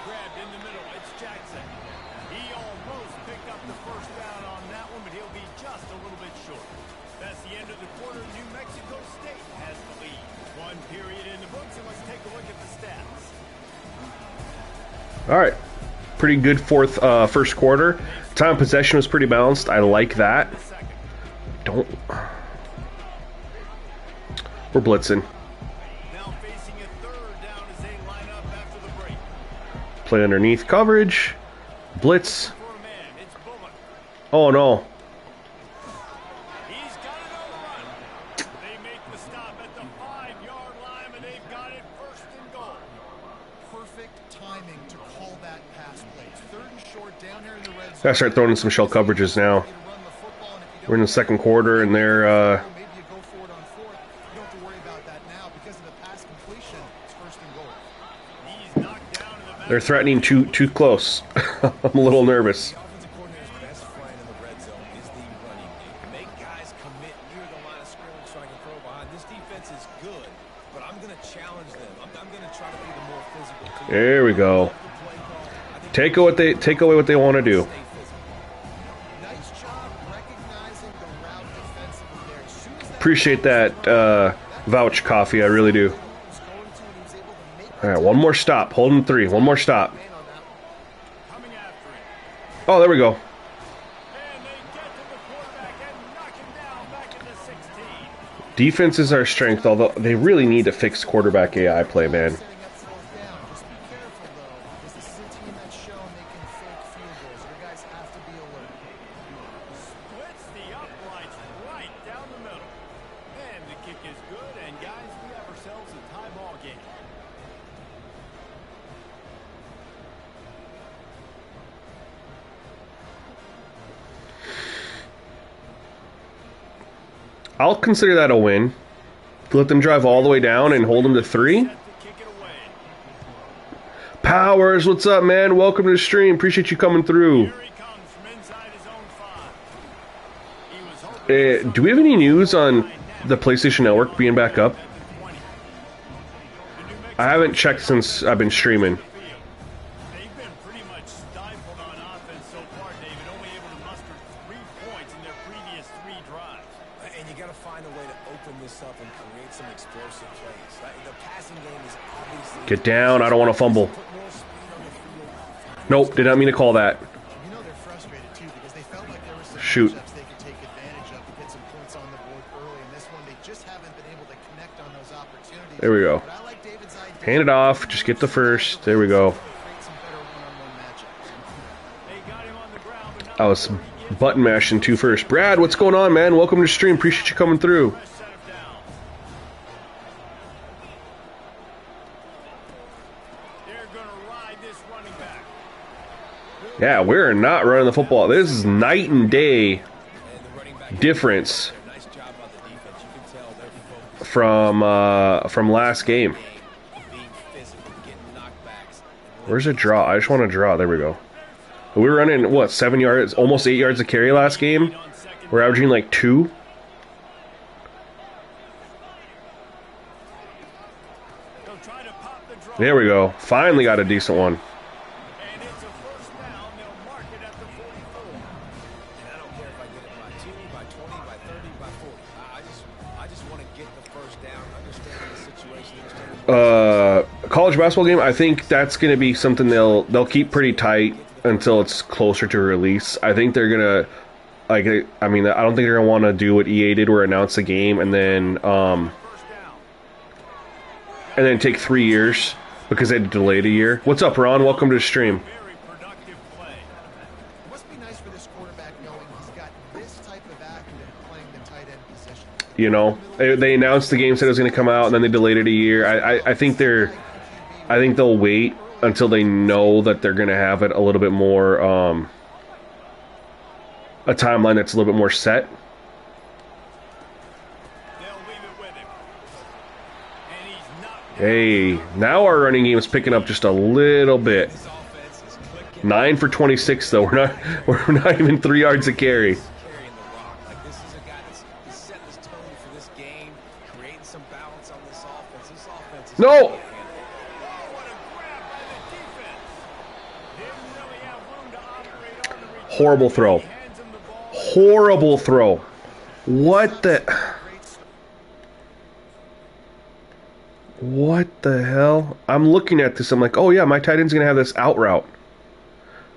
Grabbed in the middle, it's Jackson. He almost picked up the first down on that one, but he'll be just a little bit short. That's the end of the quarter. New Mexico State has the lead. One period in the books, and let's take a look at the stats. All right, pretty good first quarter. Time of possession was pretty balanced. I like that. We're blitzing. Now facing a third down as they line up after the break. Play underneath coverage. Blitz. For a man, it's Bullock. Oh no. He's got it on the run. They make the stop at the 5-yard line, and they've got it 1st and goal. Perfect timing to call that pass play. 3rd and short down here in the red zone. Gotta start throwing in some shell coverages now. We're in the second quarter, and they're Maybe you go for it on 4th. You don't have to worry about that now because of the pass completion. It's 1st and goal. He's knocked down in the back. they're threatening too close. I'm a little nervous. The offensive coordinator's best friend in the red zone is the running game. Make guys commit near the line of scrimmage so I can throw behind. This defense is good, but I'm going to challenge them. I'm going to try to be the more physical team. There we go. Take away what they want to do. Nice job recognizing the route defensively there. As soon as that Appreciate that vouch coffee. I really do. was going to, and he was able to make All right, one more stop. Holding 3. One more stop. man on that one. Coming after it. Oh, there we go. And they get to the quarterback and knock him down back in the 16. Defense is our strength, although they really need to fix quarterback AI play, man. Setting up 4th down. Just be careful though, because this is a team that's shown they can fake field goals. Your guys have to be alert. Splits the uprights right down the middle. And the kick is good, and guys, we have ourselves a tie ball game. I'll consider that a win. Let them drive all the way down and hold them to 3. Set to kick it away. Powers, what's up, man? Welcome to the stream. Appreciate you coming through. Here he comes from inside his own 5. He was hoping Do we have any news on the PlayStation Network being back up? at the 20. The New Mexico I haven't checked since I've been streaming. field. They've been pretty much stifled on offense so far, David, only able to muster 3 points in their previous 3 drives. And you got to find a way to open this up and create some explosive plays. The passing game is obviously... Get down. I don't want to fumble. Put more speed on the field. Nope, did not mean to call that. You know they're frustrated too because they felt like there were some Shoot. matchups they could take advantage of to get some points on the board early. In this one, they just haven't been able to connect on those opportunities. There we go. But I like David's idea. Hand it off. Just get the first. There we go. Create some better one-on-one matchups. They got him on the ground, but not I was before he Button mashing 2 first. Brad, what's going on, man? Welcome to the stream. Appreciate you coming through. Yeah, we're not running the football. This is night and day difference from last game. Where's a draw? I just want to draw. There we go. We were running, what, 7 yards, almost 8 yards of carry last game. We're averaging like 2. There we go. Finally got a decent one. College basketball game, I think that's going to be something they'll keep pretty tight until it's closer to release. I think they're going to, like, I mean, I don't think they're going to want to do what EA did where announce the game and then take 3 years because they delayed a year. What's up, Ron? Welcome to the stream. You know, they announced the game, said it was going to come out, and then they delayed it a year. I think they'll wait until they know that they're going to have it a little bit more, a timeline that's a little bit more set. Hey, now our running game is picking up just a little bit. 9 for 26, though. We're not even 3 yards a carry. No! Horrible throw. Horrible throw. What the... What the hell? I'm looking at this. I'm like, oh yeah, my tight end's going to have this out route.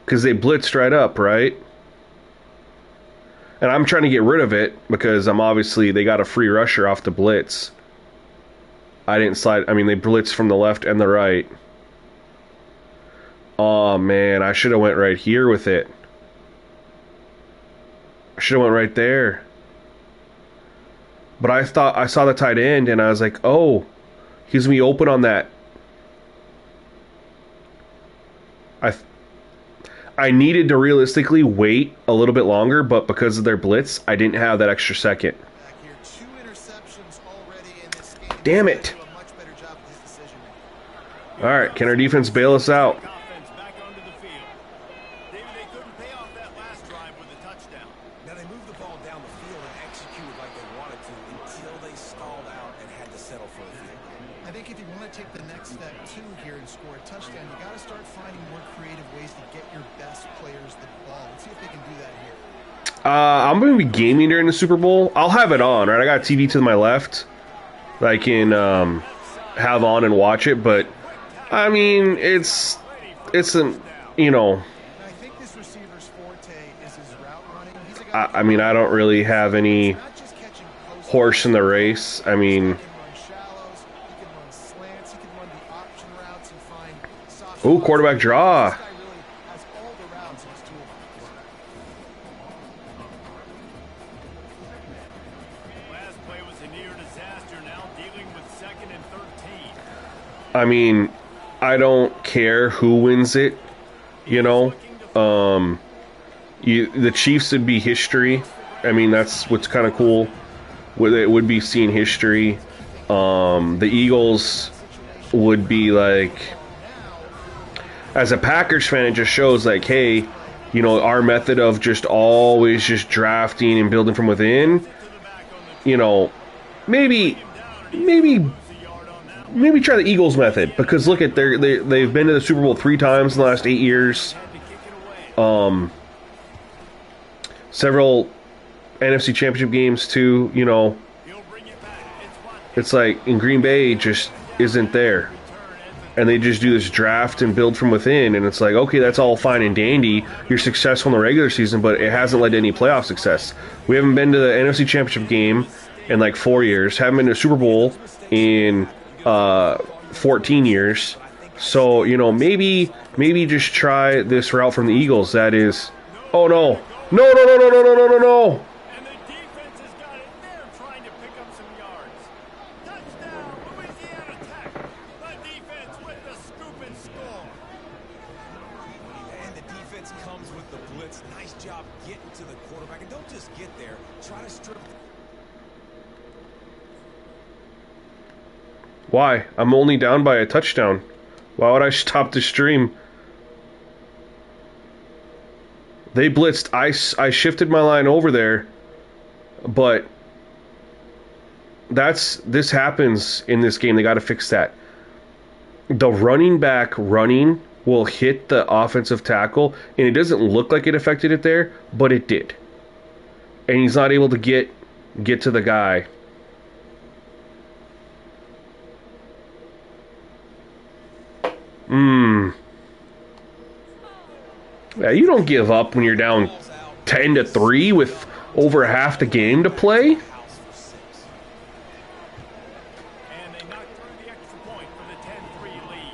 Because they blitzed right up, right? And I'm trying to get rid of it because they got a free rusher off the blitz. I didn't slide. I mean, they blitzed from the left and the right. Oh, man. I should have went right here with it. I should have went right there. But I thought I saw the tight end, and I was like, oh, he's going to be open on that. I needed to realistically wait a little bit longer, but because of their blitz, I didn't have that extra second. Damn it. All right, can our defense bail us out? Now they moved the ball down the field and executed like they wanted to until they stalled out and had to settle for a field. I think if you want to take the next step too here and score a touchdown, you got to start finding more creative ways to get your best players the ball. Let's see if they can do that here. I'm going to be gaming during the Super Bowl. I'll have it on, right? I got a TV to my left that I can have on and watch it, but I mean, it's you know, I mean, I don't really have any horse in the race. I mean, ooh, quarterback draw. I mean, I don't care who wins it, you know. The Chiefs would be history. I mean, that's what's kind of cool. It would be seeing history. The Eagles would be like, as a Packers fan, it just shows like, hey, you know, our method of just always just drafting and building from within, you know, maybe try the Eagles method, because look at they've been to the Super Bowl 3 times in the last 8 years. Several NFC Championship games too, you know. It's like in Green Bay just isn't there. And they just do this draft and build from within, and it's like, okay, that's all fine and dandy. You're successful in the regular season, but it hasn't led to any playoff success. We haven't been to the NFC Championship game in like 4 years. Haven't been to a Super Bowl in 14 years. So, you know, maybe just try this route from the Eagles. That is, oh no, No, no, no, no, no, no, no, no, no. And the defense has got it there trying to pick up some yards. Touchdown, Louisiana Tech. The defense with the scoop and score. And the defense comes with the blitz. Nice job getting to the quarterback. And don't just get there. Try to strip. Why? I'm only down by a touchdown. Why would I stop the stream? They blitzed. I shifted my line over there, but this happens in this game. They got to fix that. The running back running will hit the offensive tackle, and it doesn't look like it affected it there, but it did. And he's not able to get to the guy. Yeah, you don't give up when you're down 10-3 with over half the game to play. And they knocked through the extra point for the 10-3 lead.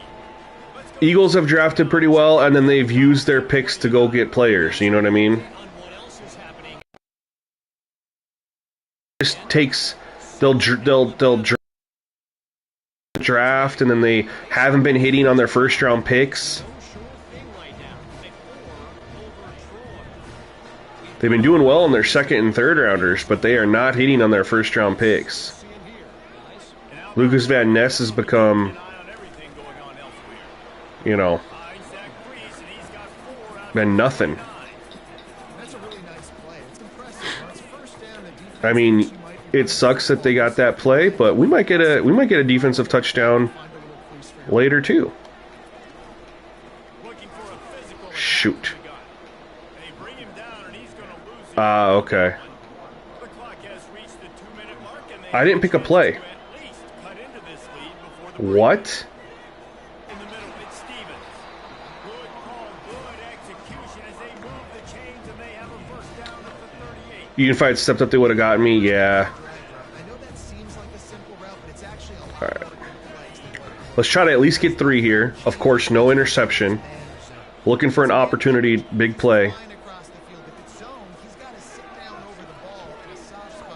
Let's go. Eagles have drafted pretty well, and then they've used their picks to go get players. You know what I mean? Just takes they'll draft, and then they haven't been hitting on their first round picks. They've been doing well in their second and third rounders, but they are not hitting on their first round picks. Lucas Van Ness has become, you know, been nothing. I mean, it sucks that they got that play, but we might get a defensive touchdown later too. Shoot. Okay. I didn't pick a play. What? Even if I had stepped up, they would have gotten me. Yeah. Alright. Let's try to at least get 3 here. Of course, no interception. Looking for an opportunity, big play.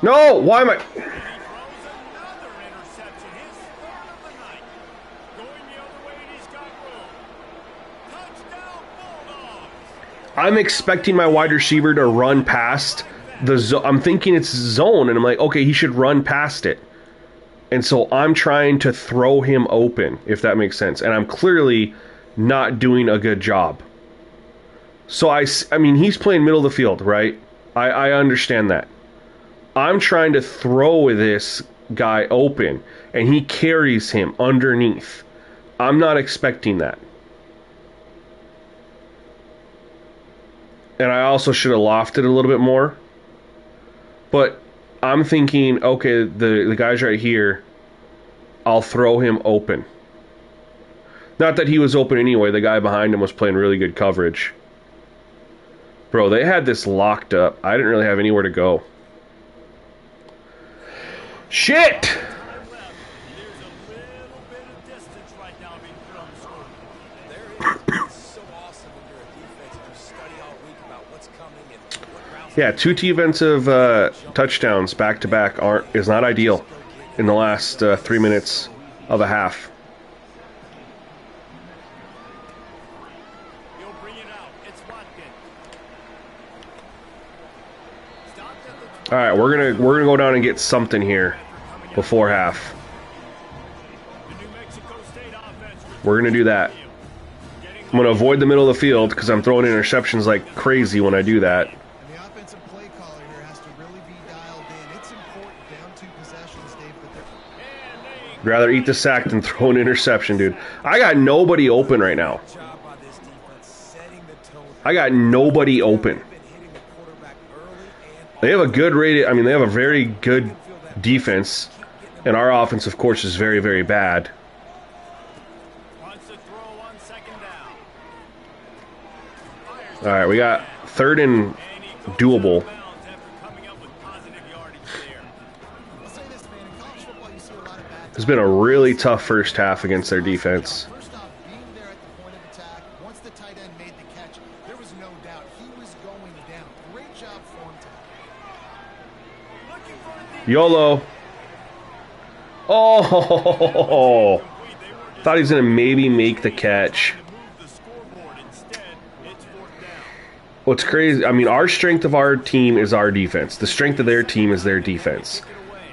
No! Why am I... I'm expecting my wide receiver to run past the zone. I'm thinking it's zone, and I'm like, okay, he should run past it. And so I'm trying to throw him open, if that makes sense. And I'm clearly not doing a good job. So I mean, he's playing middle of the field, right? I understand that. I'm trying to throw this guy open, and he carries him underneath. I'm not expecting that. And I also should have lofted a little bit more. But I'm thinking, okay, the guy's right here. I'll throw him open. Not that he was open anyway. The guy behind him was playing really good coverage. Bro, they had this locked up. I didn't really have anywhere to go. Shit! Yeah, 2 defensive touchdowns back to back is not ideal in the last 3 minutes of a half. All right, we're gonna go down and get something here before half. We're gonna do that. I'm gonna avoid the middle of the field because I'm throwing interceptions like crazy when I do that. Rather eat the sack than throw an interception, dude. I got nobody open right now. I got nobody open. They have a good rated, I mean, they have a very good defense. And our offense, of course, is very, very bad. Alright, we got 3rd and doable. It's been a really tough first half against their defense. First off, being there at the point of attack, once the tight end made the catch, there was no doubt he was going down. Great YOLO. Oh, thought he was going to maybe make the catch. What's crazy, I mean, our strength of our team is our defense. The strength of their team is their defense.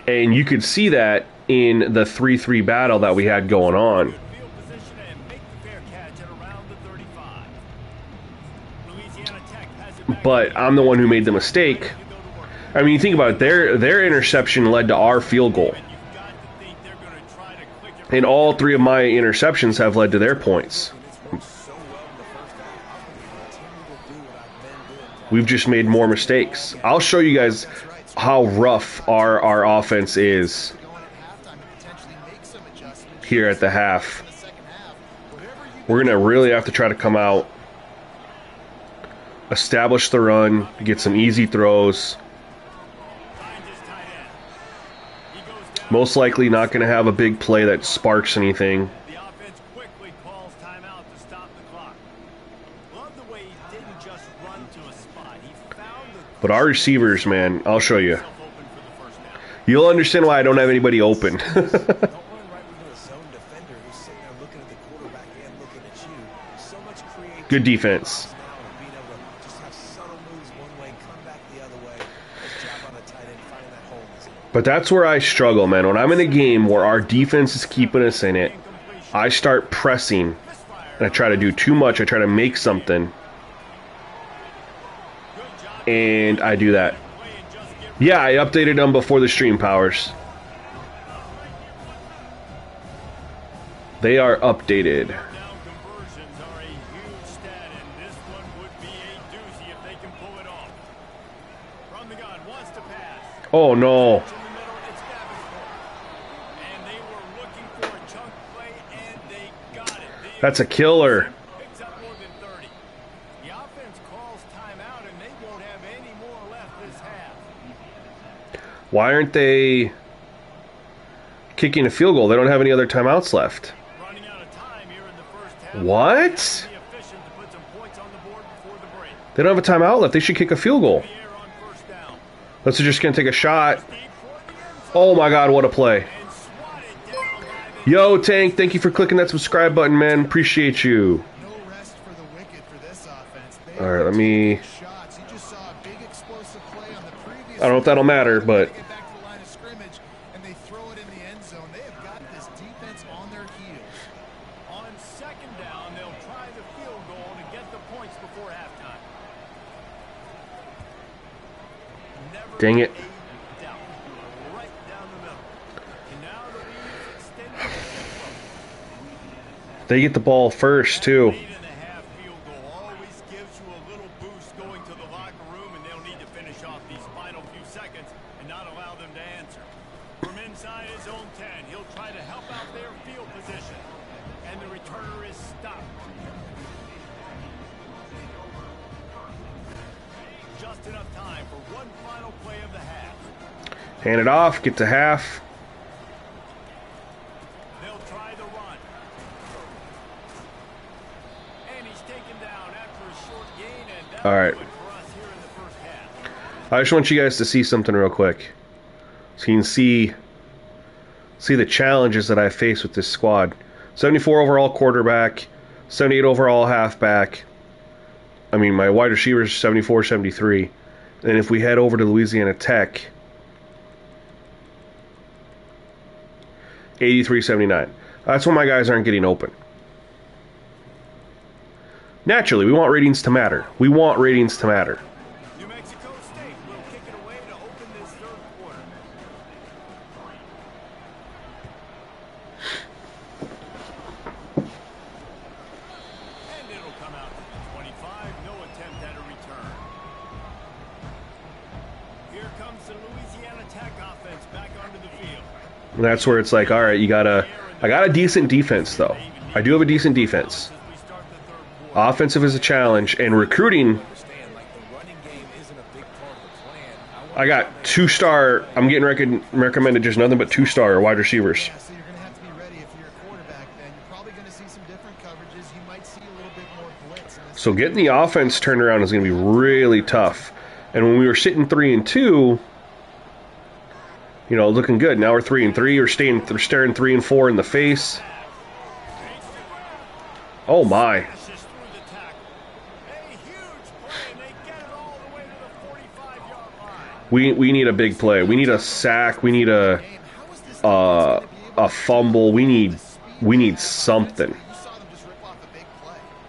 And you could see that in the 3-3 battle that we had going on. But I'm the one who made the mistake. I mean, you think about it, their interception led to our field goal. And all three of my interceptions have led to their points. We've just made more mistakes. I'll show you guys how rough our offense is here at the half. We're going to really have to try to come out, establish the run, get some easy throws. Most likely not going to have a big play that sparks anything. But our receivers, man, I'll show you. You'll understand why I don't have anybody open. Good defense. But that's where I struggle, man. When I'm in a game where our defense is keeping us in it, I start pressing, and I try to do too much. I try to make something. And I do that. Yeah, I updated them before the stream powers. They are updated. Oh no. That's a killer. Why aren't they kicking a field goal? They don't have any other timeouts left. What? They don't have a timeout left. They should kick a field goal. Unless they're just going to take a shot. Oh my god, what a play. Yo, Tank, thank you for clicking that subscribe button, man. Appreciate you. Alright, let me... I don't know if that'll matter, but... Dang it. They get the ball first, too. Hand it off, get to half. They'll try the run. And he's taken down after a short gain, and that all right. for us here in the first half. I just want you guys to see something real quick. So you can see the challenges that I face with this squad. 74 overall quarterback, 78 overall halfback. I mean, my wide receivers 74, 73. And if we head over to Louisiana Tech, 83-79. That's when my guys aren't getting open. Naturally, we want ratings to matter. We want ratings to matter. New Mexico State will kick it away to open this third quarter. And it'll come out to the 25. No attempt at a return. Here comes the Louisiana Tech offense back onto the field. And that's where it's like, all right, I got a decent defense, though. I do have a decent defense. Offensive is a challenge, and recruiting, I got 2-star, I'm getting recommended just nothing but 2-star wide receivers. So you're going to have to be ready if you're a quarterback then. You're probably going to see some different coverages. You might see a little bit more blitz. So getting the offense turned around is going to be really tough. And when we were sitting 3-2, You know, looking good. Now we're 3-3. We're staring 3-4 in the face. Oh my! We need a big play. We need a sack. We need a fumble. We need something.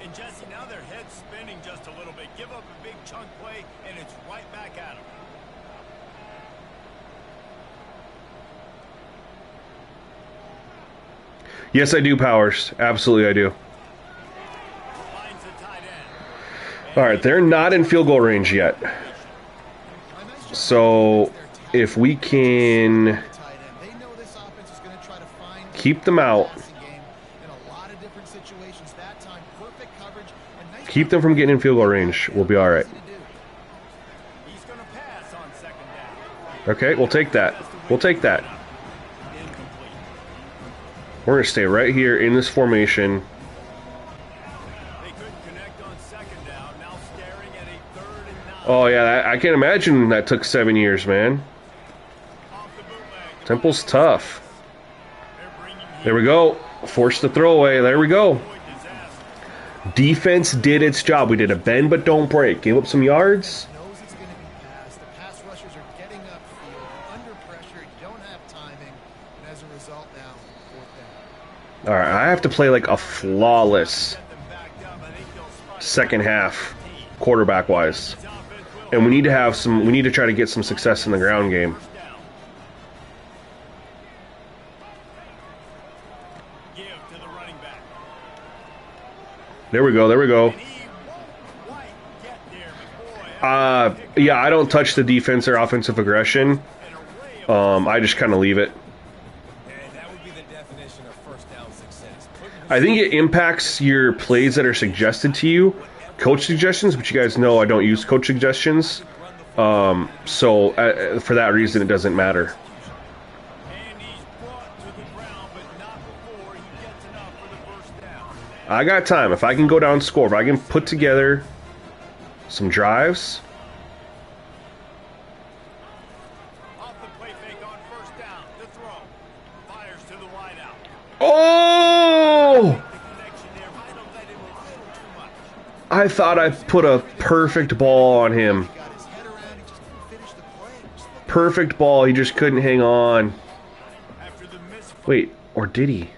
And Jesse, now their head's spinning just a little bit. Give up a big chunk play, and it's right back at them. Yes, I do, Powers. Absolutely, I do. All right, they're not in field goal range yet. So if we can keep them out, keep them from getting in field goal range, we'll be all right. Okay, we'll take that. We'll take that. We're going to stay right here in this formation. Oh, yeah, I can't imagine that took 7 years, man. Temple's tough. There we go. Forced the throwaway. There we go. Defense did its job. We did a bend but don't break. Gave up some yards. All right, I have to play like a flawless second half, quarterback-wise, and we need to have some. We need to try to get some success in the ground game. There we go. There we go. Yeah, I don't touch the defense or offensive aggression. I just kind of leave it. I think it impacts your plays that are suggested to you. Coach suggestions, which you guys know I don't use coach suggestions. So for that reason, it doesn't matter. I got time. If I can go down and score, if I can put together some drives. Oh! I thought I put a perfect ball on him. Perfect ball. He just couldn't hang on. Wait, or did he? It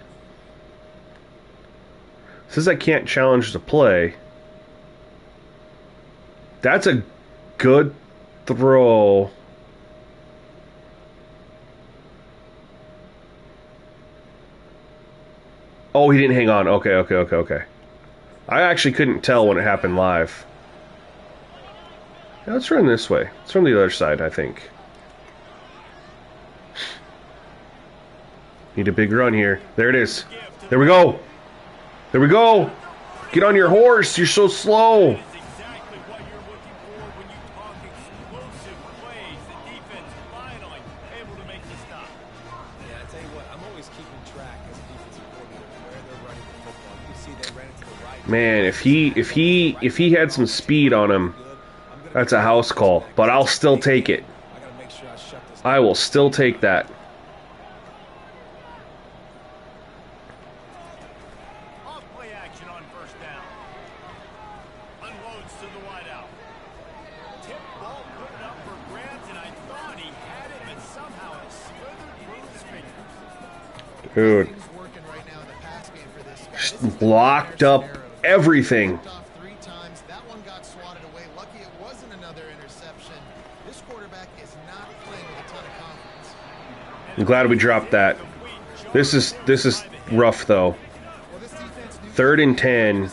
says I can't challenge the play. That's a good throw. Oh, he didn't hang on. Okay. I actually couldn't tell when it happened live. Now let's run this way. Let's run the other side, I think. Need a big run here. There it is. There we go. There we go. Get on your horse. You're so slow. Man, if he had some speed on him, that's a house call. But I'll still take it. I will still take that. Off-play action on first down. Unloads to the wideout. Tip ball put it up for grabs, and I thought he had it, but somehow it slithered through his fingers. Dude. Blocked up everything. That one got swatted away. Lucky it wasn't another interception. This quarterback is not playing with a ton of confidence. I'm glad we dropped that. This is rough though. 3rd and 10.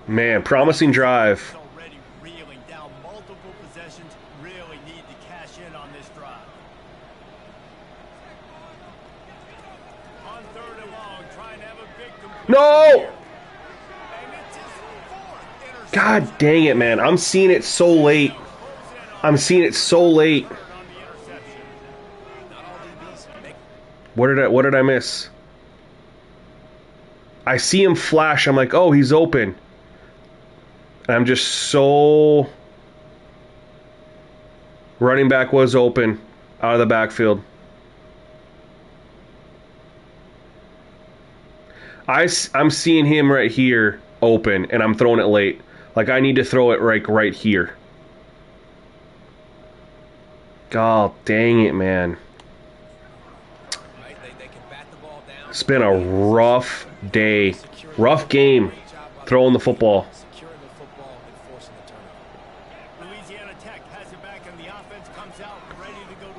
Man, promising drive. No! God dang it, man. I'm seeing it so late. I'm seeing it so late. What did I miss? I see him flash. I'm like, oh, he's open. And I'm just so... Running back was open out of the backfield. I'm seeing him right here open, and I'm throwing it late. Like, I need to throw it right here. God dang it, man. It's been a rough day. Rough game throwing the football.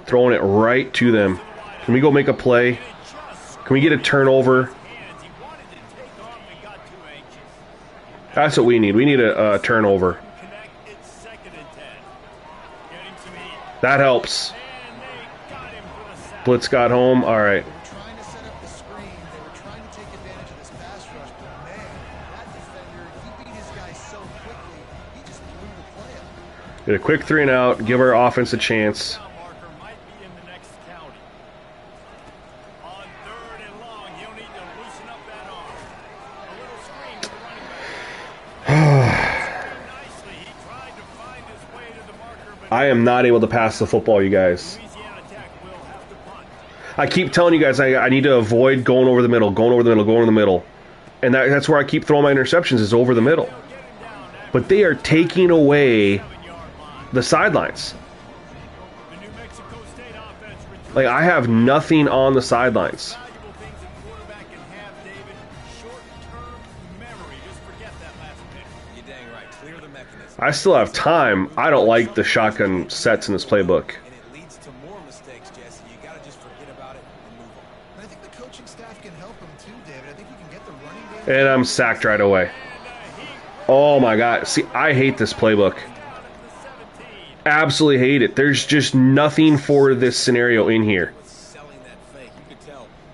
Throwing it right to them. Can we go make a play? Can we get a turnover? That's what we need. We need a turnover. That helps. Blitz got home. All right. Get a quick 3 and out. Give our offense a chance. I am not able to pass the football, you guys. I keep telling you guys I need to avoid going over the middle, going over the middle. And that's where I keep throwing my interceptions, is over the middle. But they are taking away the sidelines. Like, I have nothing on the sidelines. I still have time. I don't like the shotgun sets in this playbook. And it leads to more mistakes, Jesse. You got to just forget about it and move on. I think the coaching staff can help him too, David. I think you can get the running game. And I'm sacked right away. Oh my God. See, I hate this playbook. Absolutely hate it. There's just nothing for this scenario in here.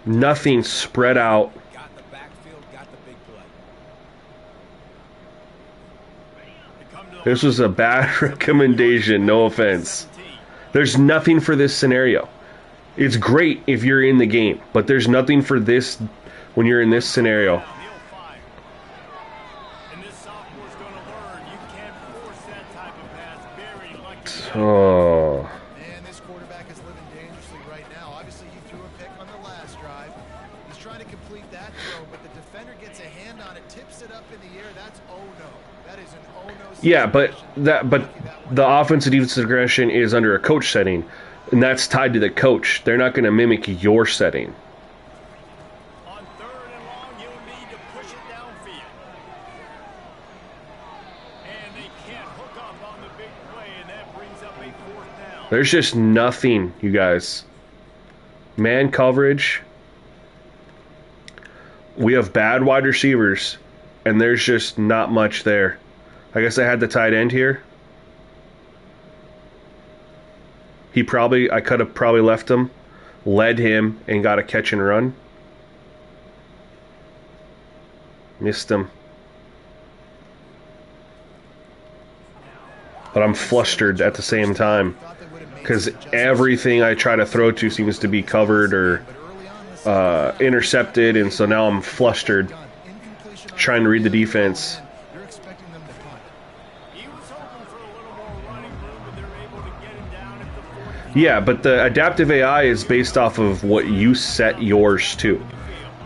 Nothing spread out. This was a bad recommendation, no offense. There's nothing for this scenario. It's great if you're in the game, but there's nothing for this when you're in this scenario. Oh. Man, this quarterback is living dangerously right now. Obviously, he threw a pick on the last drive. He's trying to complete that throw, but the defender gets a hand on it, tips it up in the air. That's oh no. That is an oh no. Yeah, but the offensive defensive aggression is under a coach setting, and that's tied to the coach. They're not going to mimic your setting. On 3rd and long, you'll need to push it downfield. And they can't hook up on the big play, and that brings up a 4th down. There's just nothing, you guys. Man coverage. We have bad wide receivers, and there's just not much there. I guess I had the tight end here. I could have probably left him, led him, and got a catch and run. Missed him. But I'm flustered at the same time, because everything I try to throw to seems to be covered or intercepted, and so now I'm flustered, trying to read the defense. Yeah, but the adaptive AI is based off of what you set yours to.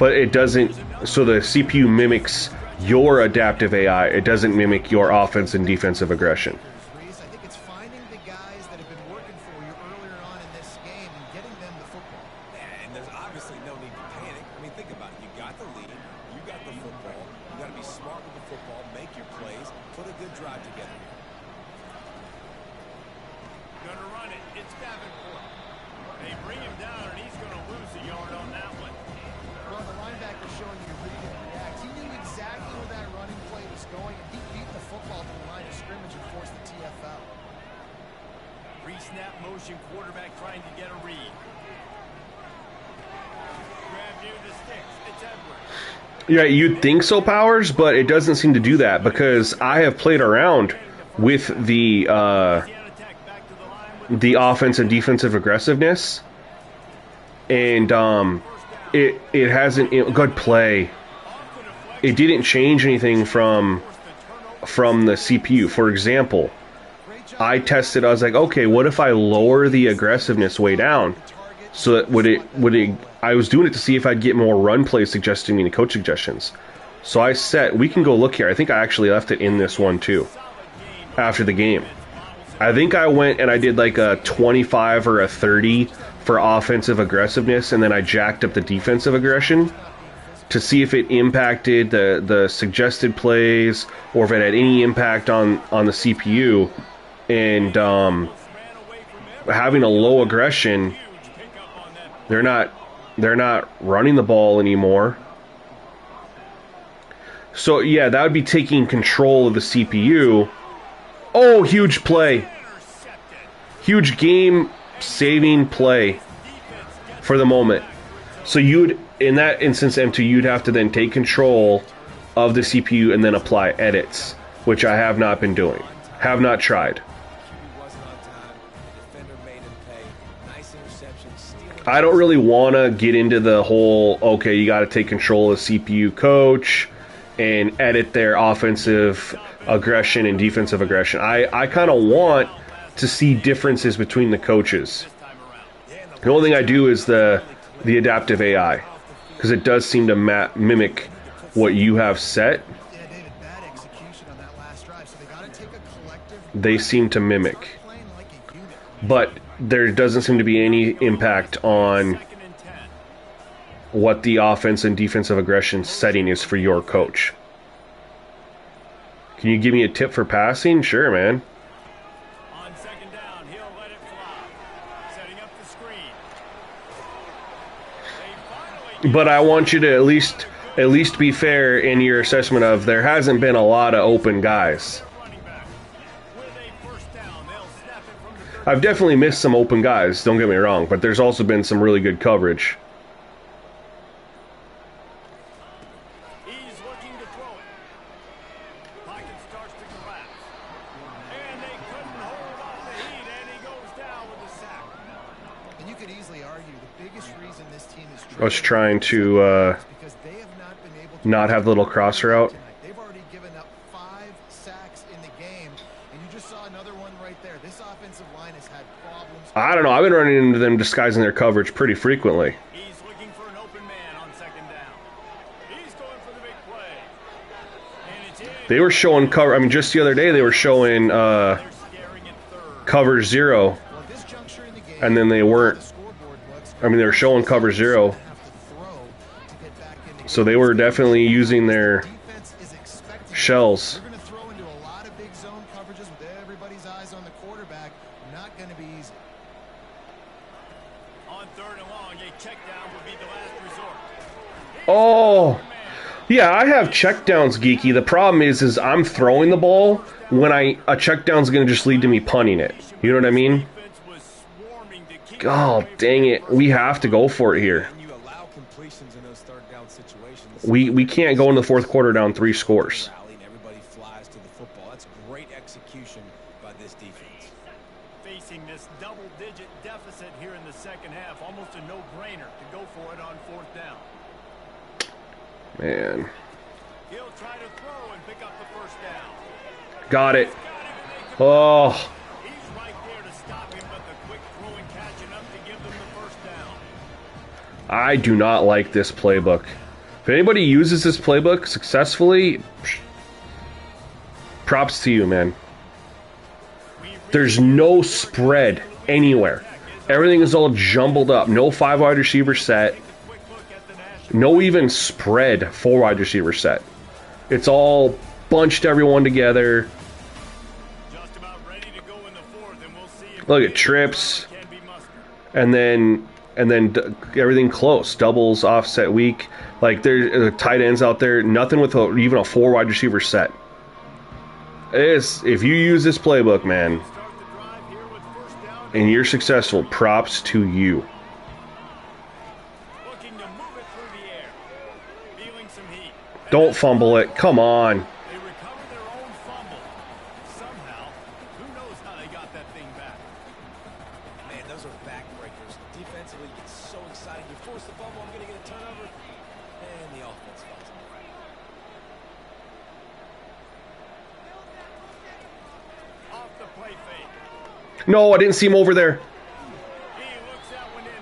But it doesn't, so the CPU mimics your adaptive AI. It doesn't mimic your offense and defensive aggression. I think it's finding the guys that have been working for you earlier on in this game and getting them the football. And there's obviously no need to panic. I mean, think about it. You got the lead. You got the football. You got to be smart with the football. Make your plays. Put a good drive together. Gonna run it. It's Davenport. They bring him down, and he's gonna lose a yard on that one. Well, the linebacker showing you read and react. He knew exactly where that running play was going, and he beat the football to the line of scrimmage and forced the TFL. Pre-snap motion, quarterback trying to get a read. Grab near the sticks. It's Edwards. Yeah, you'd think so, Powers, but it doesn't seem to do that, because I have played around with the offense and defensive aggressiveness, and it hasn't. Good play. it didn't change anything from the CPU. For example, I tested, I was like, okay, what if I lower the aggressiveness way down? So that would it I was doing it to see if I'd get more run plays suggesting me to coach suggestions. So I set, we can go look here. I think I actually left it in this one too after the game. I think I went and I did like a 25 or a 30 for offensive aggressiveness, and then I jacked up the defensive aggression to see if it impacted the suggested plays or if it had any impact on the CPU. And having a low aggression, they're not running the ball anymore. So yeah, that would be taking control of the CPU. Oh, huge play. Huge game-saving play for the moment. So you'd, in that instance, M2, you'd have to then take control of the CPU and then apply edits, which I have not been doing. Have not tried. I don't really want to get into the whole, okay, you got to take control of the CPU coach and edit their offensive aggression and defensive aggression. I kind of want to see differences between the coaches. The only thing I do is the adaptive AI, because it does seem to mimic what you have set. They seem to mimic. But there doesn't seem to be any impact on what the offense and defensive aggression setting is for your coach. Can you give me a tip for passing? Sure, man. On second down, he'll let it fly. Setting up the screen. But I want you to at least be fair in your assessment of there hasn't been a lot of open guys. I've definitely missed some open guys, don't get me wrong, but there's also been some really good coverage. He's looking to throw it. Pocket starts to collapse. And they couldn't hold off the heat, and he goes down with a sack. And you could easily argue the biggest reason this team is I was trying to not have the little cross route. They've already given up 5 sacks in the game, and you just saw another one right there. This offensive line has had problems. I don't know. I've been running into them disguising their coverage pretty frequently. He's looking for an open man on second down. He's going for the big play. And it's in. They were showing cover. I mean, just the other day they were showing They're scaring at third. cover 0, Well, at this juncture in the game, and then they weren't. the scoreboard looks I mean, they were showing cover 0, have to throw to get back in the so they were definitely using their defense is expecting shells. They're going to throw into a lot of big zone coverages with everybody's eyes on the quarterback. Not going to be easy. On third and long, a check down would be the last resort. Oh, yeah, I have checkdowns, Geeky. The problem is I'm throwing the ball when a checkdown's going to just lead to me punting it. You know what I mean? Defense was swarming to keep Oh, dang it. We have to go for it here. And you allow completions in those third down situations. We can't go in the fourth quarter down 3 scores. Rally and everybody flies to the football. That's great execution by this defense. facing this double-digit deficit here in the second half. Almost a no-brainer to go for it on fourth down. Man. He'll try to throw and pick up the first down. Got it. Oh. He's right there to stop him, but the quick throw and catch enough to give them the first down. I do not like this playbook. If anybody uses this playbook successfully, props to you, man. There's no spread anywhere. Everything is all jumbled up. No 5 wide receiver set. No even spread 4 wide receiver set. It's all bunched everyone together. Just about ready to go in the fourth, and we'll see if Look at trips. can be mustered. And then everything close. Doubles, offset weak. Like there's tight ends out there. Nothing with even a 4 wide receiver set. If you use this playbook, man, Start the drive here with first down. and you're successful, props to you. Looking to move it through the air. Feeling some heat. Don't fumble it. Come on. They recover their own fumble. Somehow, who knows how they got that thing back. Man, those are backbreakers. Defensively, it's so exciting. You force the fumble, I'm going to get a turnover. And the offense falls. No, I didn't see him over there.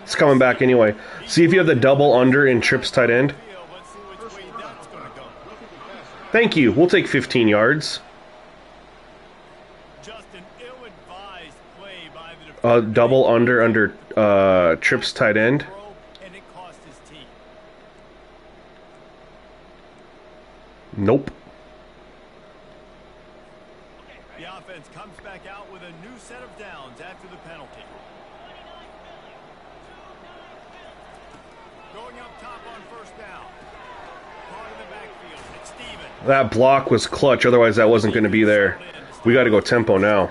It's coming back anyway. See if you have the double under in trips tight end. Thank you. We'll take 15 yards. Double under trips tight end. Nope. The offense comes back out with a new set of downs after the penalty. Going up top on first down. Caught in the backfield. It's Steven. That block was clutch, otherwise that wasn't going to be there. We got to go tempo now.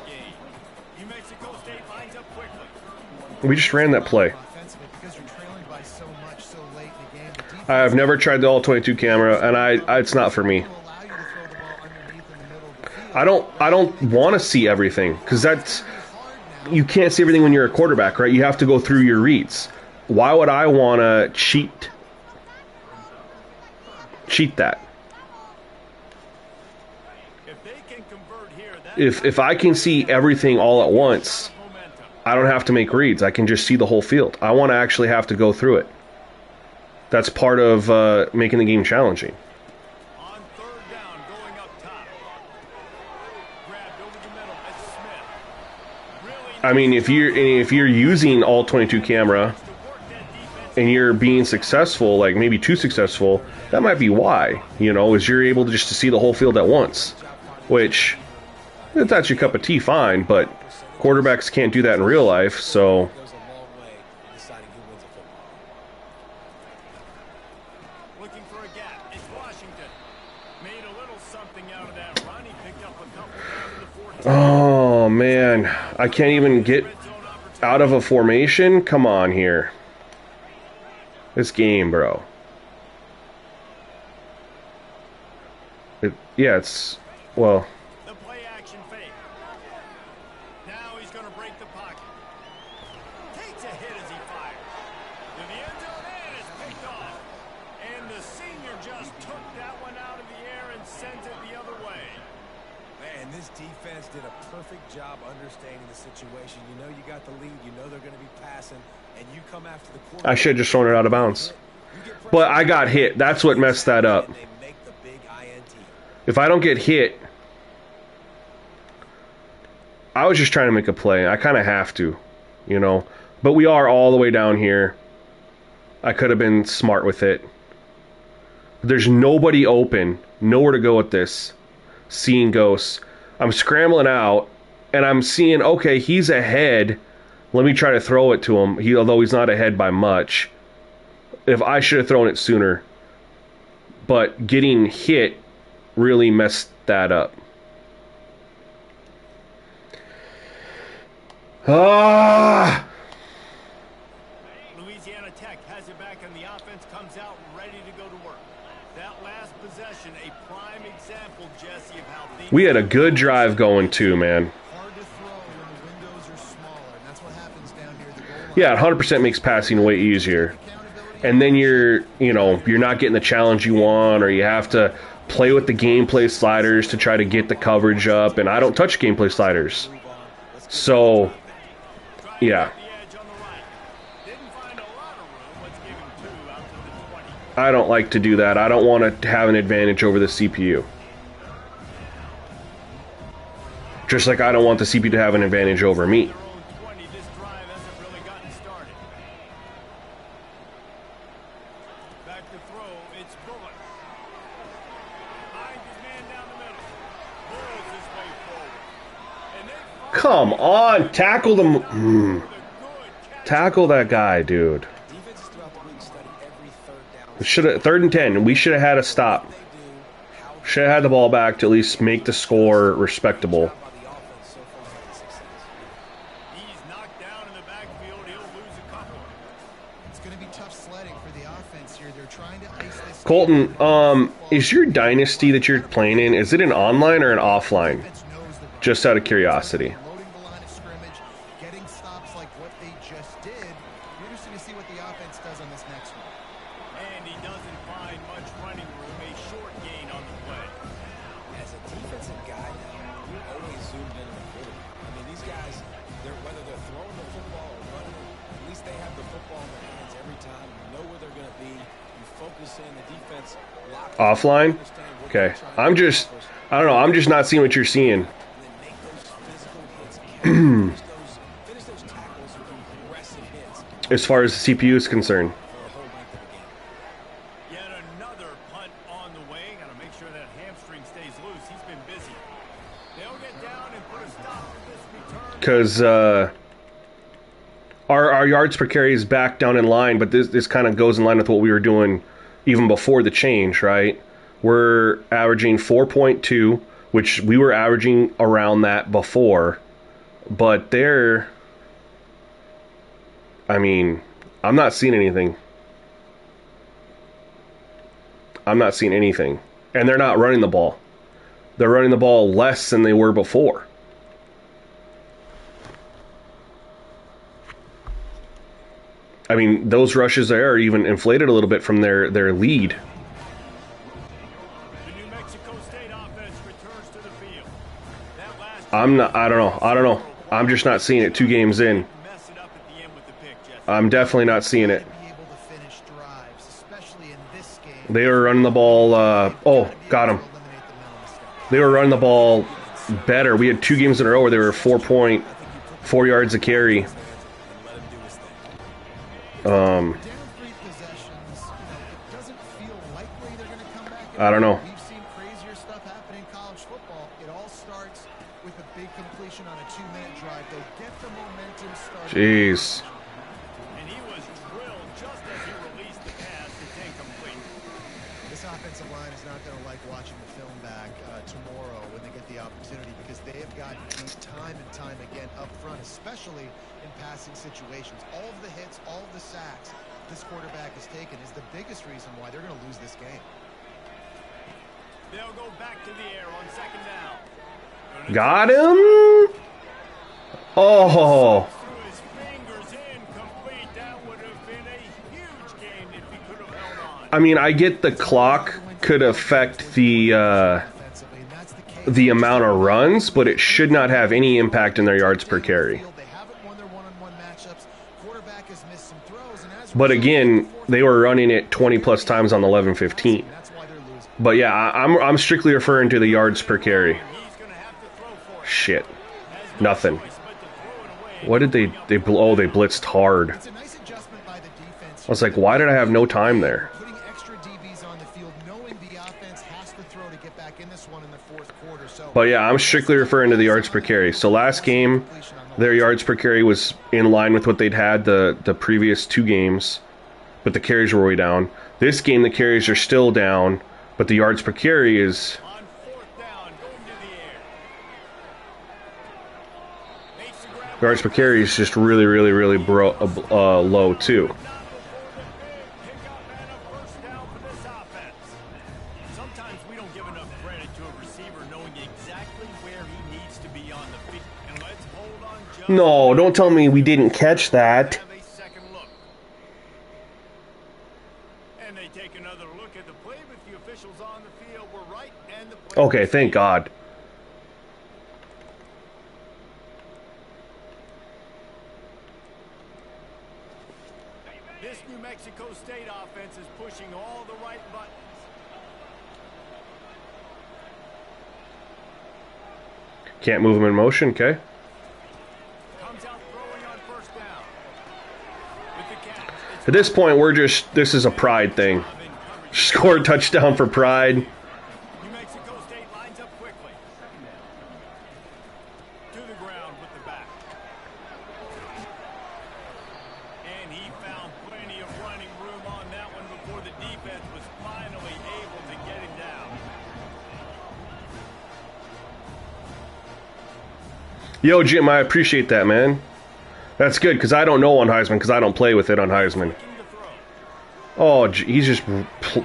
New Mexico State lines up quickly. We just ran that play. Because you're trailing by so much so late in the game. The defense I've never tried the all-22 camera, and it's not for me. will allow you to throw the ball underneath in the middle of the field. I don't want to see everything, because that's, you can't see everything when you're a quarterback, right? You have to go through your reads. Why would I want to cheat that? If they can convert here, If I can see everything all at once, I don't have to make reads. I can just see the whole field. I want to actually have to go through it. That's part of making the game challenging. on third down, going up top. Grabbed over the middle. That's Smith. Really I mean, if you're using all 22 camera to work that defense. and you're being successful, like maybe too successful, that might be why. Is you're able to see the whole field at once, which if that's your cup of tea, fine. But quarterbacks can't do that in real life, so. Goes a long way in deciding who wins a football. Looking for a gap. It's Washington. Made a little something out of that run. He picked up a couple down to the 14. Oh man, I can't even get Red zone opportunity. out of a formation. Come on here, this game, bro. It's well. The play action fake. Now he's going to break the pocket. Takes a hit as he fires. To the end zone and it's picked off. And the senior just took that one out of the air and sent it the other way. Man, this defense did a perfect job understanding the situation. You know you got the lead. You know they're going to be passing. And you come after the quarterback. I should have just thrown it out of bounds. But I got hit. That's what messed that up. They make the big INT. If I don't get hit, I was just trying to make a play. I kind of have to, But we are all the way down here. I could have been smart with it. There's nobody open. Nowhere to go with this. Seeing ghosts. I'm scrambling out, and I'm seeing, okay, he's ahead. Let me try to throw it to him, although he's not ahead by much. If I should have thrown it sooner. But getting hit really messed that up. Louisiana Tech has it back and the offense comes out ready to go to work. That last possession, a prime example, Jesse, of how things... We had a good drive going too, man. Hard to throw when the windows are smaller, and that's what happens down here at the goal line. Yeah, 100% makes passing way easier. And then you're not getting the challenge you want, or you have to play with the gameplay sliders to try to get the coverage up, and I don't touch gameplay sliders. So, yeah. The edge on the right. Didn't find a lot of room. Let's give him 2 out to the 20. I don't like to do that. I don't want to have an advantage over the CPU. Just like I don't want the CPU to have an advantage over me. Their own 20. This drive hasn't really gotten started. Back to throw. It's Bullock. Finds his man down the middle. Pulls his way forward. And then Come on, tackle them. the good catch. Tackle that guy, dude. Defenses throughout the league study every third down. Should have 3rd and 10. We should have had a stop. They do, how Should have had the ball back to at least make the score respectable. by the offense so far has had success. He's knocked down in the backfield. He'll lose a couple. It's going to be tough sledding for the offense here. They're trying to ice this. Colton, is your dynasty that you're playing in, is it an online or an offline? Defense knows the run. Just out of curiosity. Loading the line of scrimmage, getting stops like what they just did. We're interested to see what the offense does on this next one. And he doesn't find much running room. A short gain on the play. As a defensive guy now, you're always zoomed in on the quarterback. I mean, these guys, Offline? Okay. I don't know. I'm just not seeing what you're seeing. As far as the CPU is concerned. Yet another punt on the way. Got to make sure that hamstring stays loose. He's been busy. They'll get down and put a stop to this return. Because our yards per carry is back down in line, but this kind of goes in line with what we were doing even before the change, right? We're averaging 4.2, which we were averaging around that before. But they're... I mean, I'm not seeing anything. I'm not seeing anything. And they're not running the ball. They're running the ball less than they were before. I mean, those rushes there are even inflated a little bit from their lead. The New Mexico State offense returns to the field. That last I don't know. I'm just not seeing it 2 games in. mess it up at the end with the pick, Jesse. I'm definitely not seeing it. Be able to finish drives, especially in this game. They were running the ball, oh, got him. Eliminate the mental mistakes. They were running the ball better. We had 2 games in a row where they were 4.4 yards a carry. Down 3 possessions, it doesn't feel likely they're going to come back. I don't know. We've seen crazier stuff happen in college football. It all starts with a big completion on a 2-minute drive. They get the momentum started. Jeez. And he was drilled just as he released the pass. It's incomplete. This offensive line is not going to like watching the film back tomorrow when they get the opportunity, because they have gotten beat time and time again up front, especially in passing situations. All of the hits, all of the sacks this quarterback has taken is the biggest reason why they're going to lose this game. They'll go back to the air on 2nd down. Got him? Oh. Through his fingers, incomplete. That would have been a huge game if he could have held on. I mean, I get the clock could affect the Offensively, and that's the case. amount of runs, but it should not have any impact in their yards per carry. They haven't won their one-on-one matchups. Quarterback has missed some throws, and as a But result, again, they were running it 20 plus times on the 11-15. that's why they're losing. But yeah, I'm strictly referring to the yards per carry. He's going to have to throw for it. Shit. Has no Nothing. choice but to throw it away. What did they oh, they blitzed hard. It's a nice adjustment by the defense. I was like, why did I have no time there? Putting extra DBs on the field, knowing the offense has to throw to get back in this one in the 4th quarter. So, But yeah, I'm strictly referring to the yards per carry. So last game, their yards per carry was in line with what they'd had the previous 2 games, but the carries were way down. This game, the carries are still down, but the yards per carry is... On 4th down, going to the air. Makes the grab. Yards per carry is just really low too. Not before the big pickup and a first down for this offense. Sometimes we don't give enough credit to a receiver knowing exactly where he needs to be on the field. And let's hold on just No, don't tell me we didn't catch that. have a second look. And they take another look at the play, but the officials on the field were right, and the play Okay, thank God. This New Mexico State offense is pushing all the right buttons. Can't move him in motion, okay? Comes out throwing on 1st down. With the catch, it's At this point, this is a pride thing. Bob in coverage. Score a touchdown for pride. New Mexico State lines up quickly. To the ground with the back. And he found plenty of running room on that one before the defense was finally able to get him down. Yo, Jim, I appreciate that, man. That's good, because I don't know on Heisman, because I don't play with it on Heisman. Looking to throw. Oh, he's just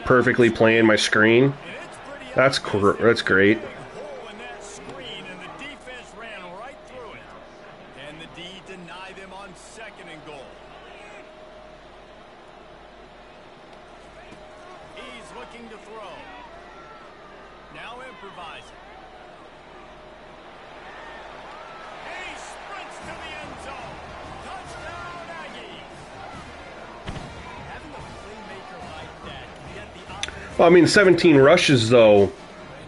perfectly playing my screen. And it's pretty That's great. big hole in that screen, and the defense ran right through it. Can the D deny them on 2nd and goal? He's looking to throw. Now improvising. And he sprints to the end zone. Touchdown, Aggies. Having a playmaker like that, get Well, I mean, 17 rushes, though,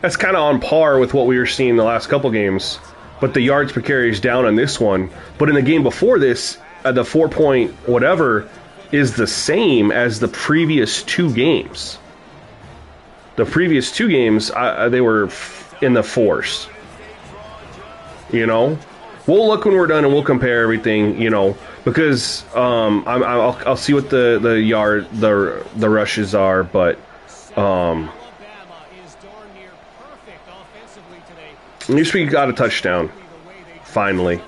that's kind of on par with what we were seeing the last couple games. But the yards per carry is down on this one. But in the game before this, the 4-point whatever is the same as the previous 2 games. The previous 2 games, they were in the 4s. You know? We'll look when we're done and we'll compare everything, you know, because I'll see what the rushes are, but at least we got a touchdown finally.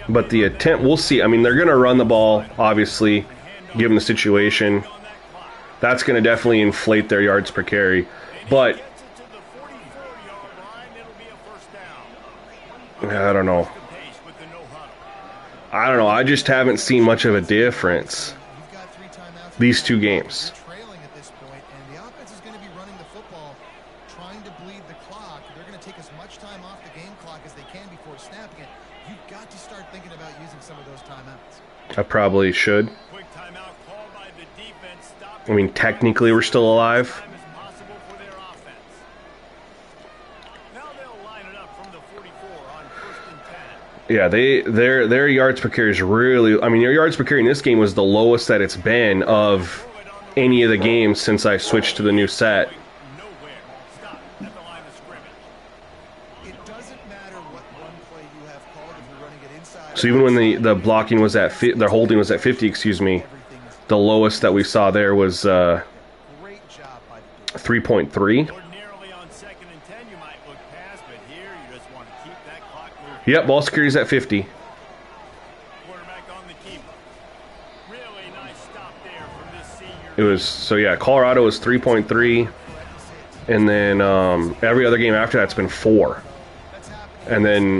But the attempt, we'll see. I mean, they're going to run the ball, obviously, given the situation. That's going to definitely inflate their yards per carry. But I don't know. I just haven't seen much of a difference these 2 games. Trailing at this point, and the offense is going to be running the football, trying to bleed the clock. They're going to take as much time off the game clock as they can before snapping it. You've got to start thinking about using some of those timeouts. I probably should. I mean, technically we're still alive. Yeah, their yards per carry is really... I mean, their yards per carry in this game was the lowest that it's been of any of the games since I switched to the new set. So even when the blocking was at... their holding was at 50, excuse me, the lowest that we saw there was 3.3. Yep, ball security's at 50. It was, so yeah, Colorado was 3.3. And then every other game after that's been 4. And then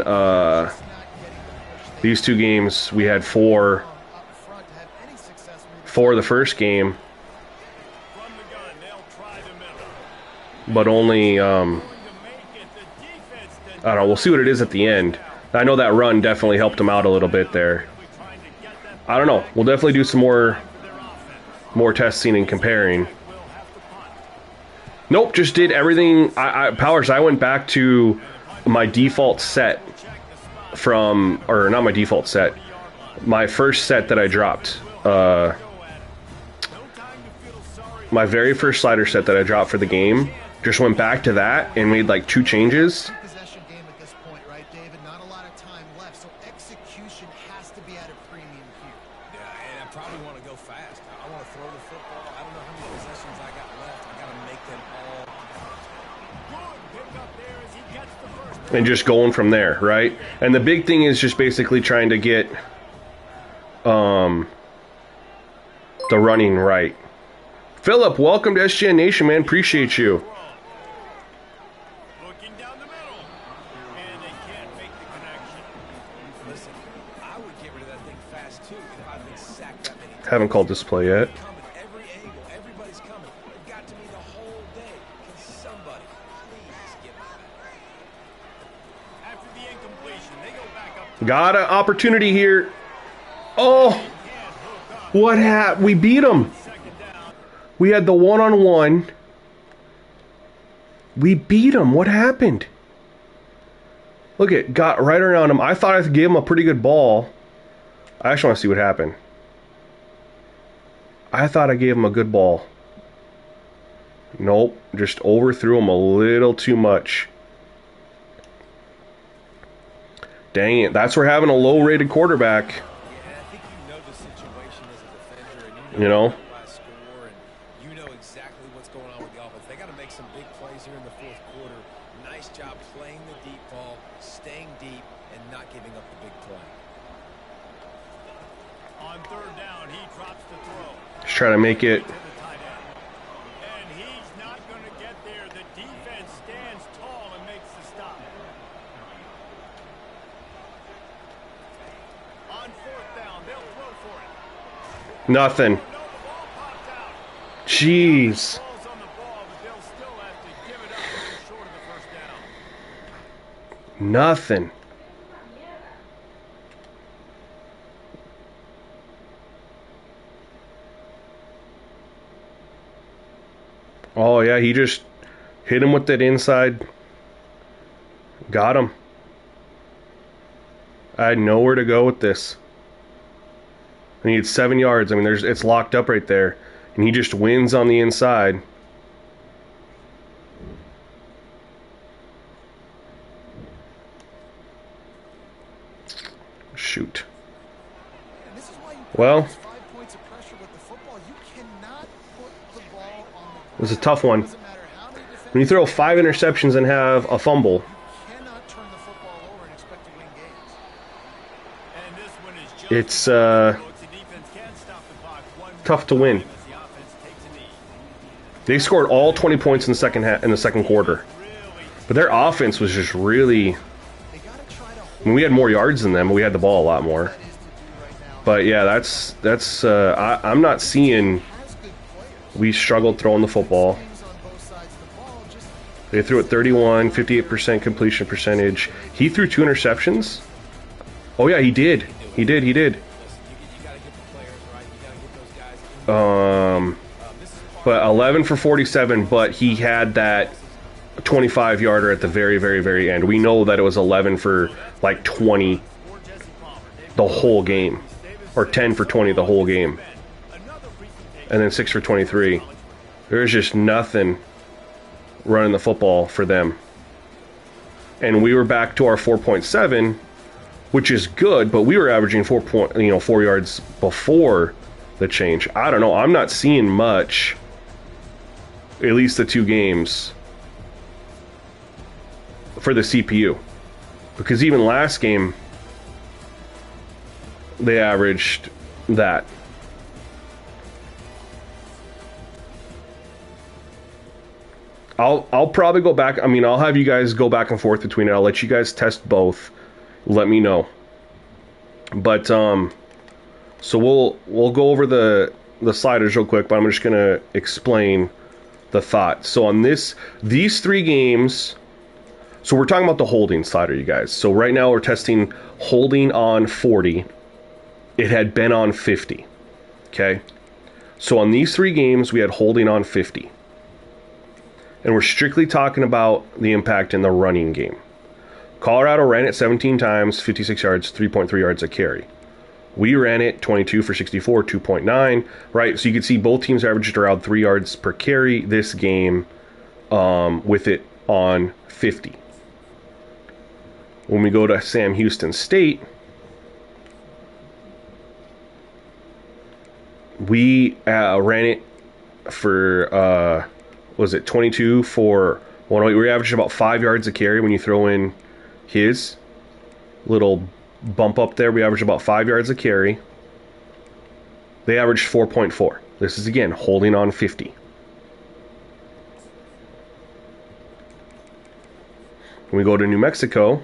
these 2 games we had 4 for the first game. But only, I don't know, we'll see what it is at the end. I know that run definitely helped him out a little bit there. I don't know. We'll definitely do some more testing and comparing. Nope, just did everything. Powers, I went back to my default set from, or not my default set, my first set that I dropped. My very first slider set that I dropped for the game. Just went back to that and made like 2 changes. And just going from there, right? And the big thing is just basically trying to get the running right. Philip, welcome to SGN Nation, man. Appreciate you. Looking down the middle. And they can't make the connection. Listen, I would get rid of that thing fast too if I've been sacked that many times. Haven't called this play yet. Every angle, everybody's coming. They've got to me the whole day. Can somebody please get me back? After the incompletion, they go back up. Got an opportunity here. Oh, what happened? We beat them. We had the one-on-one. We beat him. What happened? Look, it got right around him. I thought I gave him a pretty good ball. I actually want to see what happened. I thought I gave him a good ball. Nope. Just overthrew him a little too much. Dang it. That's where having a low-rated quarterback. You know? Try to make it. And he's not going to get there. The defense stands tall and makes the stop. On 4th down, they'll throw for it. Nothing. Jeez. Nothing. Oh, yeah, he just hit him with that inside. Got him. I had nowhere to go with this. I needed 7 yards. I mean, it's locked up right there. And he just wins on the inside. Shoot. Well, it was a tough one. When you throw 5 interceptions and have a fumble, it's tough to win. They scored all 20 points in the second quarter, but their offense was just really. I mean, we had more yards than them, but we had the ball a lot more. But yeah, that's. I'm not seeing. We struggled throwing the football. They threw it 31, 58% completion percentage. He threw 2 interceptions. Oh yeah, he did. He did. But 11 for 47, but he had that 25-yarder at the very, very, very end. We know that it was 11 for like 20 the whole game, or 10 for 20 the whole game, and then 6 for 23. There's just nothing running the football for them. And we were back to our 4.7, which is good, but we were averaging 4 yards before the change. I don't know. I'm not seeing much, at least the 2 games, for the CPU. Because even last game, they averaged that. I'll probably go back. I mean, I'll have you guys go back and forth between it. I'll let you guys test both. Let me know. But so we'll go over the sliders real quick, but I'm just gonna explain the thought. So on these 3 games, so we're talking about the holding slider, you guys. So right now we're testing holding on 40. It had been on 50. Okay. So on these 3 games, we had holding on 50. And we're strictly talking about the impact in the running game. Colorado ran it 17 times, 56 yards, 3.3 yards a carry. We ran it 22 for 64, 2.9, right? So you can see both teams averaged around 3 yards per carry this game, with it on 50. When we go to Sam Houston State, we ran it for, was it 22 for 108? We averaged about 5 yards a carry when you throw in his little bump up there. We averaged about 5 yards a carry. They averaged 4.4. This is, again, holding on 50. When we go to New Mexico,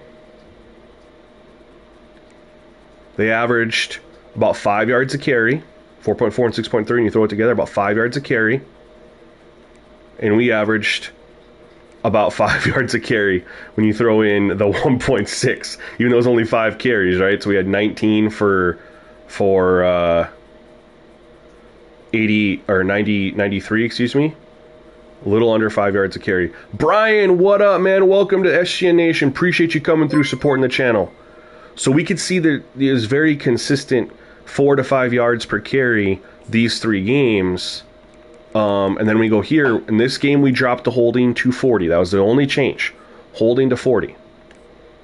they averaged about 5 yards a carry, 4.4 and 6.3, and you throw it together, about 5 yards a carry. And we averaged about 5 yards a carry when you throw in the 1.6, even though it was only 5 carries, right? So we had 19 for 80 or 93, excuse me. A little under 5 yards a carry. Brian, what up, man? Welcome to SGN Nation. Appreciate you coming through, supporting the channel. So we could see that it was very consistent 4 to 5 yards per carry these 3 games. And then we go here. In this game, we dropped the holding to 40. That was the only change. Holding to 40.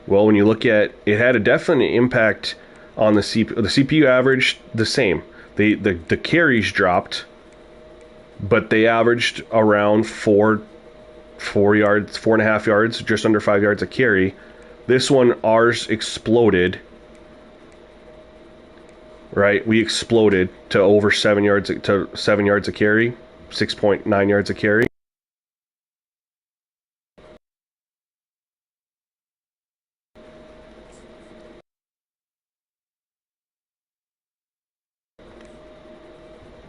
Well, when you look at it, had a definite impact on the CPU. The CPU averaged the same. The carries dropped, but they averaged around 4 yards, 4.5 yards, just under 5 yards a carry. This one, ours exploded. Right, we exploded to over 7 yards a carry, 6.9 yards a carry.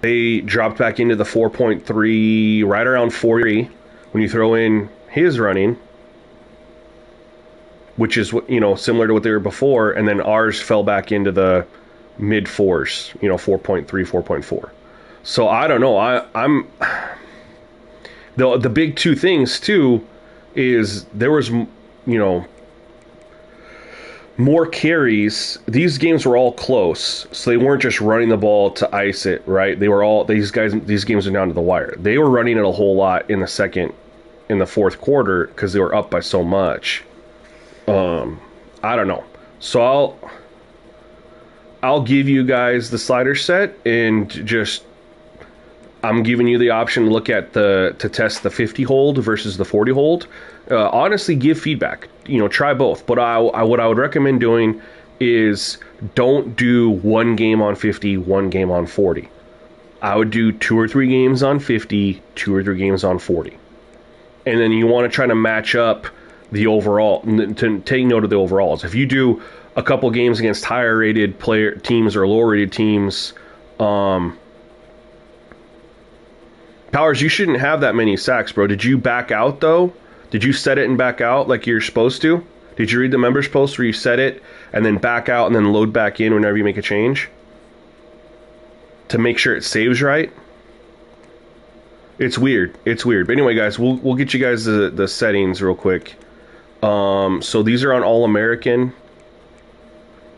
They dropped back into the 4.3, right around 40. When you throw in his running, which is what, you know, similar to what they were before, and then ours fell back into the mid 4s, you know, 4.3, 4.4. So I don't know. I'm the big two things too is there was, you know, more carries. These games were all close, so they weren't just running the ball to ice it, right? They were all these games are down to the wire. They were running it a whole lot in the fourth quarter because they were up by so much. I don't know. So I'll give you guys the slider set, and just I'm giving you the option to look at to test the 50 hold versus the 40 hold. Honestly, give feedback. You know, try both. But what I would recommend doing is don't do one game on 50, one game on 40. I would do 2 or 3 games on 50, 2 or 3 games on 40. And then you want to try to match up the overall, to take note of the overalls. If you do a couple games against higher rated player teams or lower rated teams, Powers, you shouldn't have that many sacks, bro. Did you back out, though? Did you set it and back out like you're supposed to? Did you read the members post where you set it and then back out and then load back in whenever you make a change? To make sure it saves right? It's weird. It's weird. But anyway, guys, we'll get you guys the settings real quick. So these are on All-American.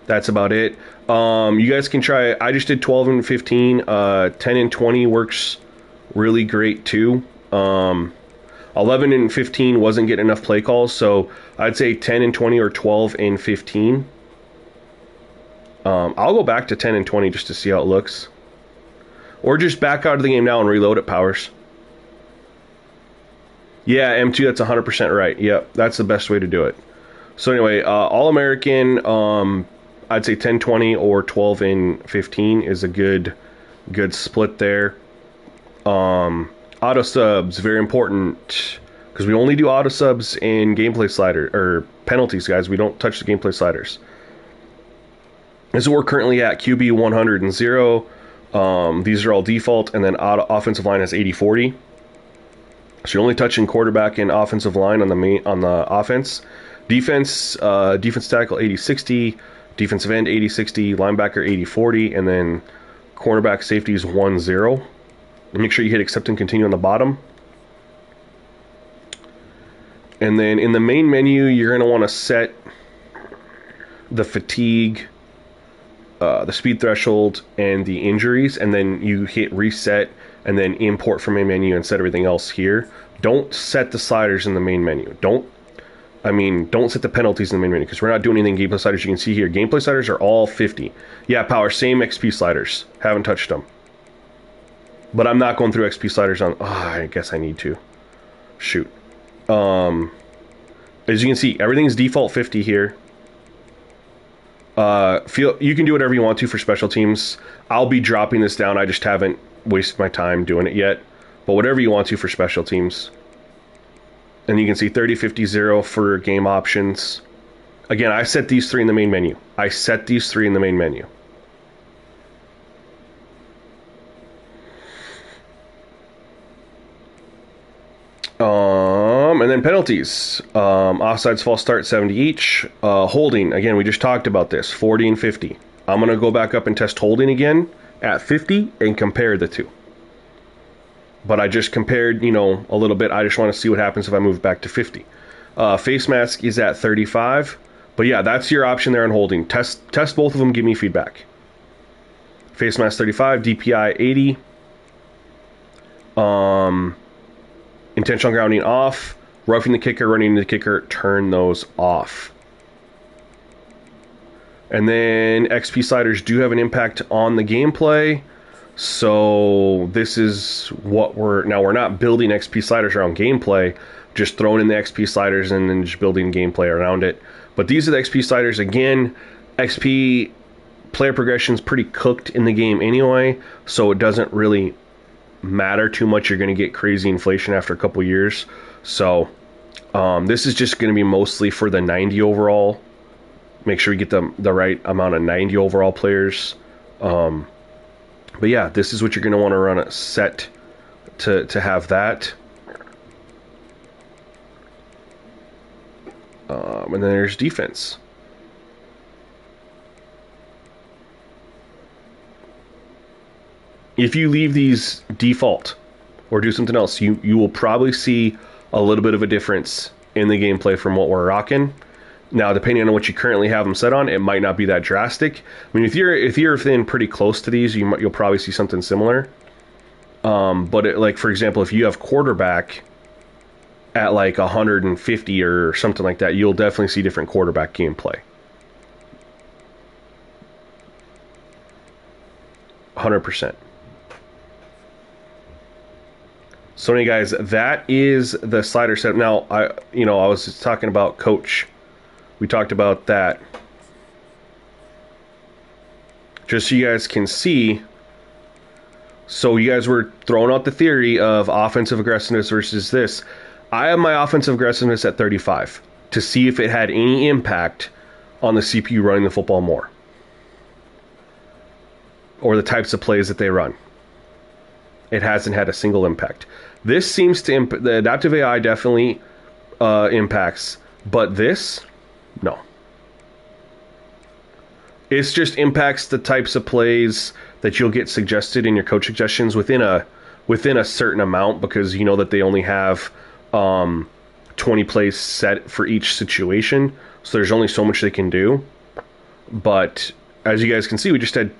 That's about it. You guys can try. I just did 12 and 15. 10 and 20 works really great too. 11 and 15 wasn't getting enough play calls, so I'd say 10 and 20 or 12 and 15. I'll go back to 10 and 20 just to see how it looks. Or just back out of the game now and reload it, Powers. Yeah, M2, that's 100% right. Yep, that's the best way to do it. So anyway, All-American, I'd say 10-20 or 12 and 15 is a good split there. Auto subs, very important, because we only do auto subs in gameplay slider or penalties, guys. We don't touch the gameplay sliders. This is what we're currently at, QB 100 and 0. These are all default, and then offensive line has 80-40. So you're only touching quarterback and offensive line on the offense. Defense tackle 80-60, defensive end 80-60, linebacker 80-40, and then cornerback safety is 1-0. Make sure you hit accept and continue on the bottom. And then in the main menu, you're going to want to set the fatigue, the speed threshold, and the injuries. And then you hit reset and then import from main menu and set everything else here. Don't set the sliders in the main menu. Don't set the penalties in the main menu because we're not doing anything gameplay sliders. You can see here, gameplay sliders are all 50. Yeah, Power, same XP sliders. Haven't touched them. But I'm not going through XP sliders on... Oh, I guess I need to. Shoot. As you can see, everything's default 50 here. You can do whatever you want to for special teams. I'll be dropping this down. I just haven't wasted my time doing it yet. But whatever you want to for special teams. And you can see 30, 50, 0 for game options. Again, I set these 3 in the main menu. And then penalties. Offsides, false start, 70 each. Holding, again, we just talked about this, 40 and 50. I'm going to go back up and test holding again at 50 and compare the two. But I just compared, a little bit. I just want to see what happens if I move back to 50. Face mask is at 35. But yeah, that's your option there on holding. Test both of them, give me feedback. Face mask 35, DPI 80. Intentional grounding off. Roughing the kicker, running the kicker, turn those off. And then XP sliders do have an impact on the gameplay. So this is what we're not building XP sliders around gameplay, just throwing in the XP sliders and then just building gameplay around it. But these are the XP sliders. Again, XP player progression is pretty cooked in the game anyway, so it doesn't really matter too much. You're going to get crazy inflation after a couple years. So this is just going to be mostly for the 90 overall. Make sure we get the right amount of 90 overall players. But yeah, this is what you're going to want to run a set to have that. And then there's defense. If you leave these default or do something else, you will probably see a little bit of a difference in the gameplay from what we're rocking. Now, depending on what you currently have them set on, it might not be that drastic. I mean, if you're within pretty close to these, you'll probably see something similar. But like for example, if you have quarterback at like 150 or something like that, you'll definitely see different quarterback gameplay. 100%. So anyway, guys, that is the slider setup. Now, I was talking about coach. We talked about that. Just so you guys can see. So you guys were throwing out the theory of offensive aggressiveness versus this. I have my offensive aggressiveness at 35 to see if it had any impact on the CPU running the football more. Or the types of plays that they run. It hasn't had a single impact. This seems to the adaptive AI definitely impacts, but this, no. It just impacts the types of plays that you'll get suggested in your coach suggestions within a certain amount, because you know that they only have 20 plays set for each situation, so there's only so much they can do. But as you guys can see, we just had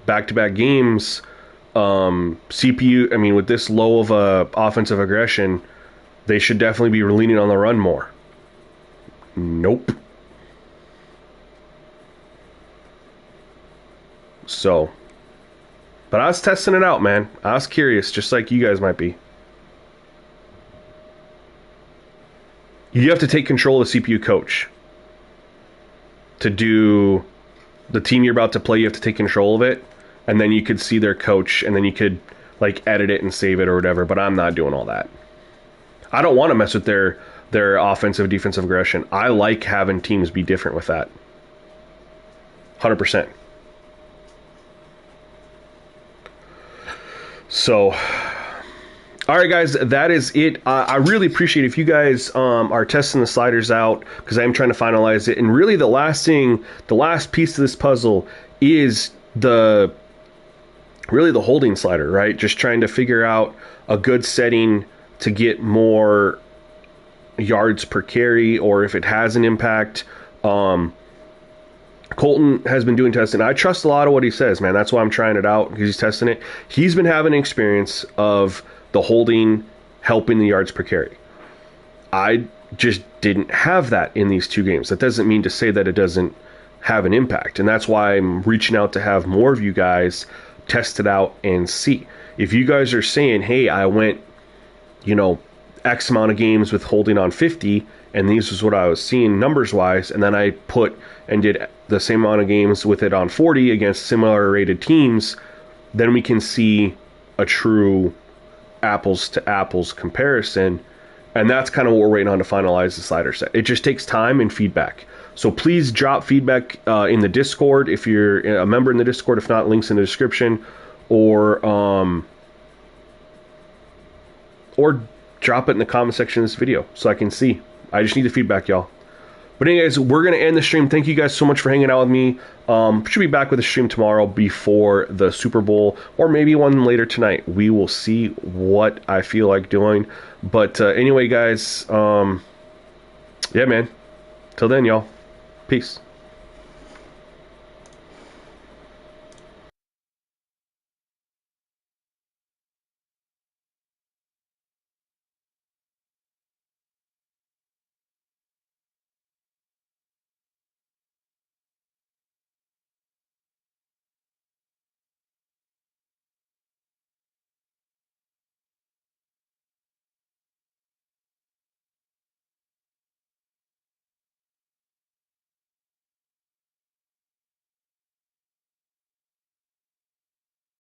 back-to-back games. CPU, I mean, with this low of a offensive aggression, they should definitely be leaning on the run more. Nope. So, but I was testing it out, man. I was curious, just like you guys might be. You have to take control of the CPU coach. To do the team you're about to play, you have to take control of it. And then you could see their coach, and then you could like edit it and save it or whatever. But I'm not doing all that. I don't want to mess with their offensive, defensive aggression. I like having teams be different with that. 100%. So, all right, guys, that is it. I really appreciate if you guys are testing the sliders out, because I am trying to finalize it. And really, the last piece of this puzzle is the holding slider, right? Just trying to figure out a good setting to get more yards per carry, or if it has an impact. Colton has been doing testing. I trust a lot of what he says, man. That's why I'm trying it out, because he's testing it. He's been having an experience of the holding helping the yards per carry. I just didn't have that in these two games. That doesn't mean to say that it doesn't have an impact, and that's why I'm reaching out to have more of you guys test it out and see. If you guys are saying, hey, I went, X amount of games with holding on 50, and these was what I was seeing numbers wise, and then I put and did the same amount of games with it on 40 against similar rated teams, then we can see a true apples to apples comparison. And that's kind of what we're waiting on to finalize the slider set. It just takes time and feedback. So please drop feedback in the Discord if you're a member in the Discord. If not, links in the description, or drop it in the comment section of this video so I can see. I just need the feedback, y'all. But anyways, we're going to end the stream. Thank you guys so much for hanging out with me. Should be back with a stream tomorrow before the Super Bowl, or maybe one later tonight. We will see what I feel like doing. But anyway, guys, yeah, man. Till then, y'all. Peace.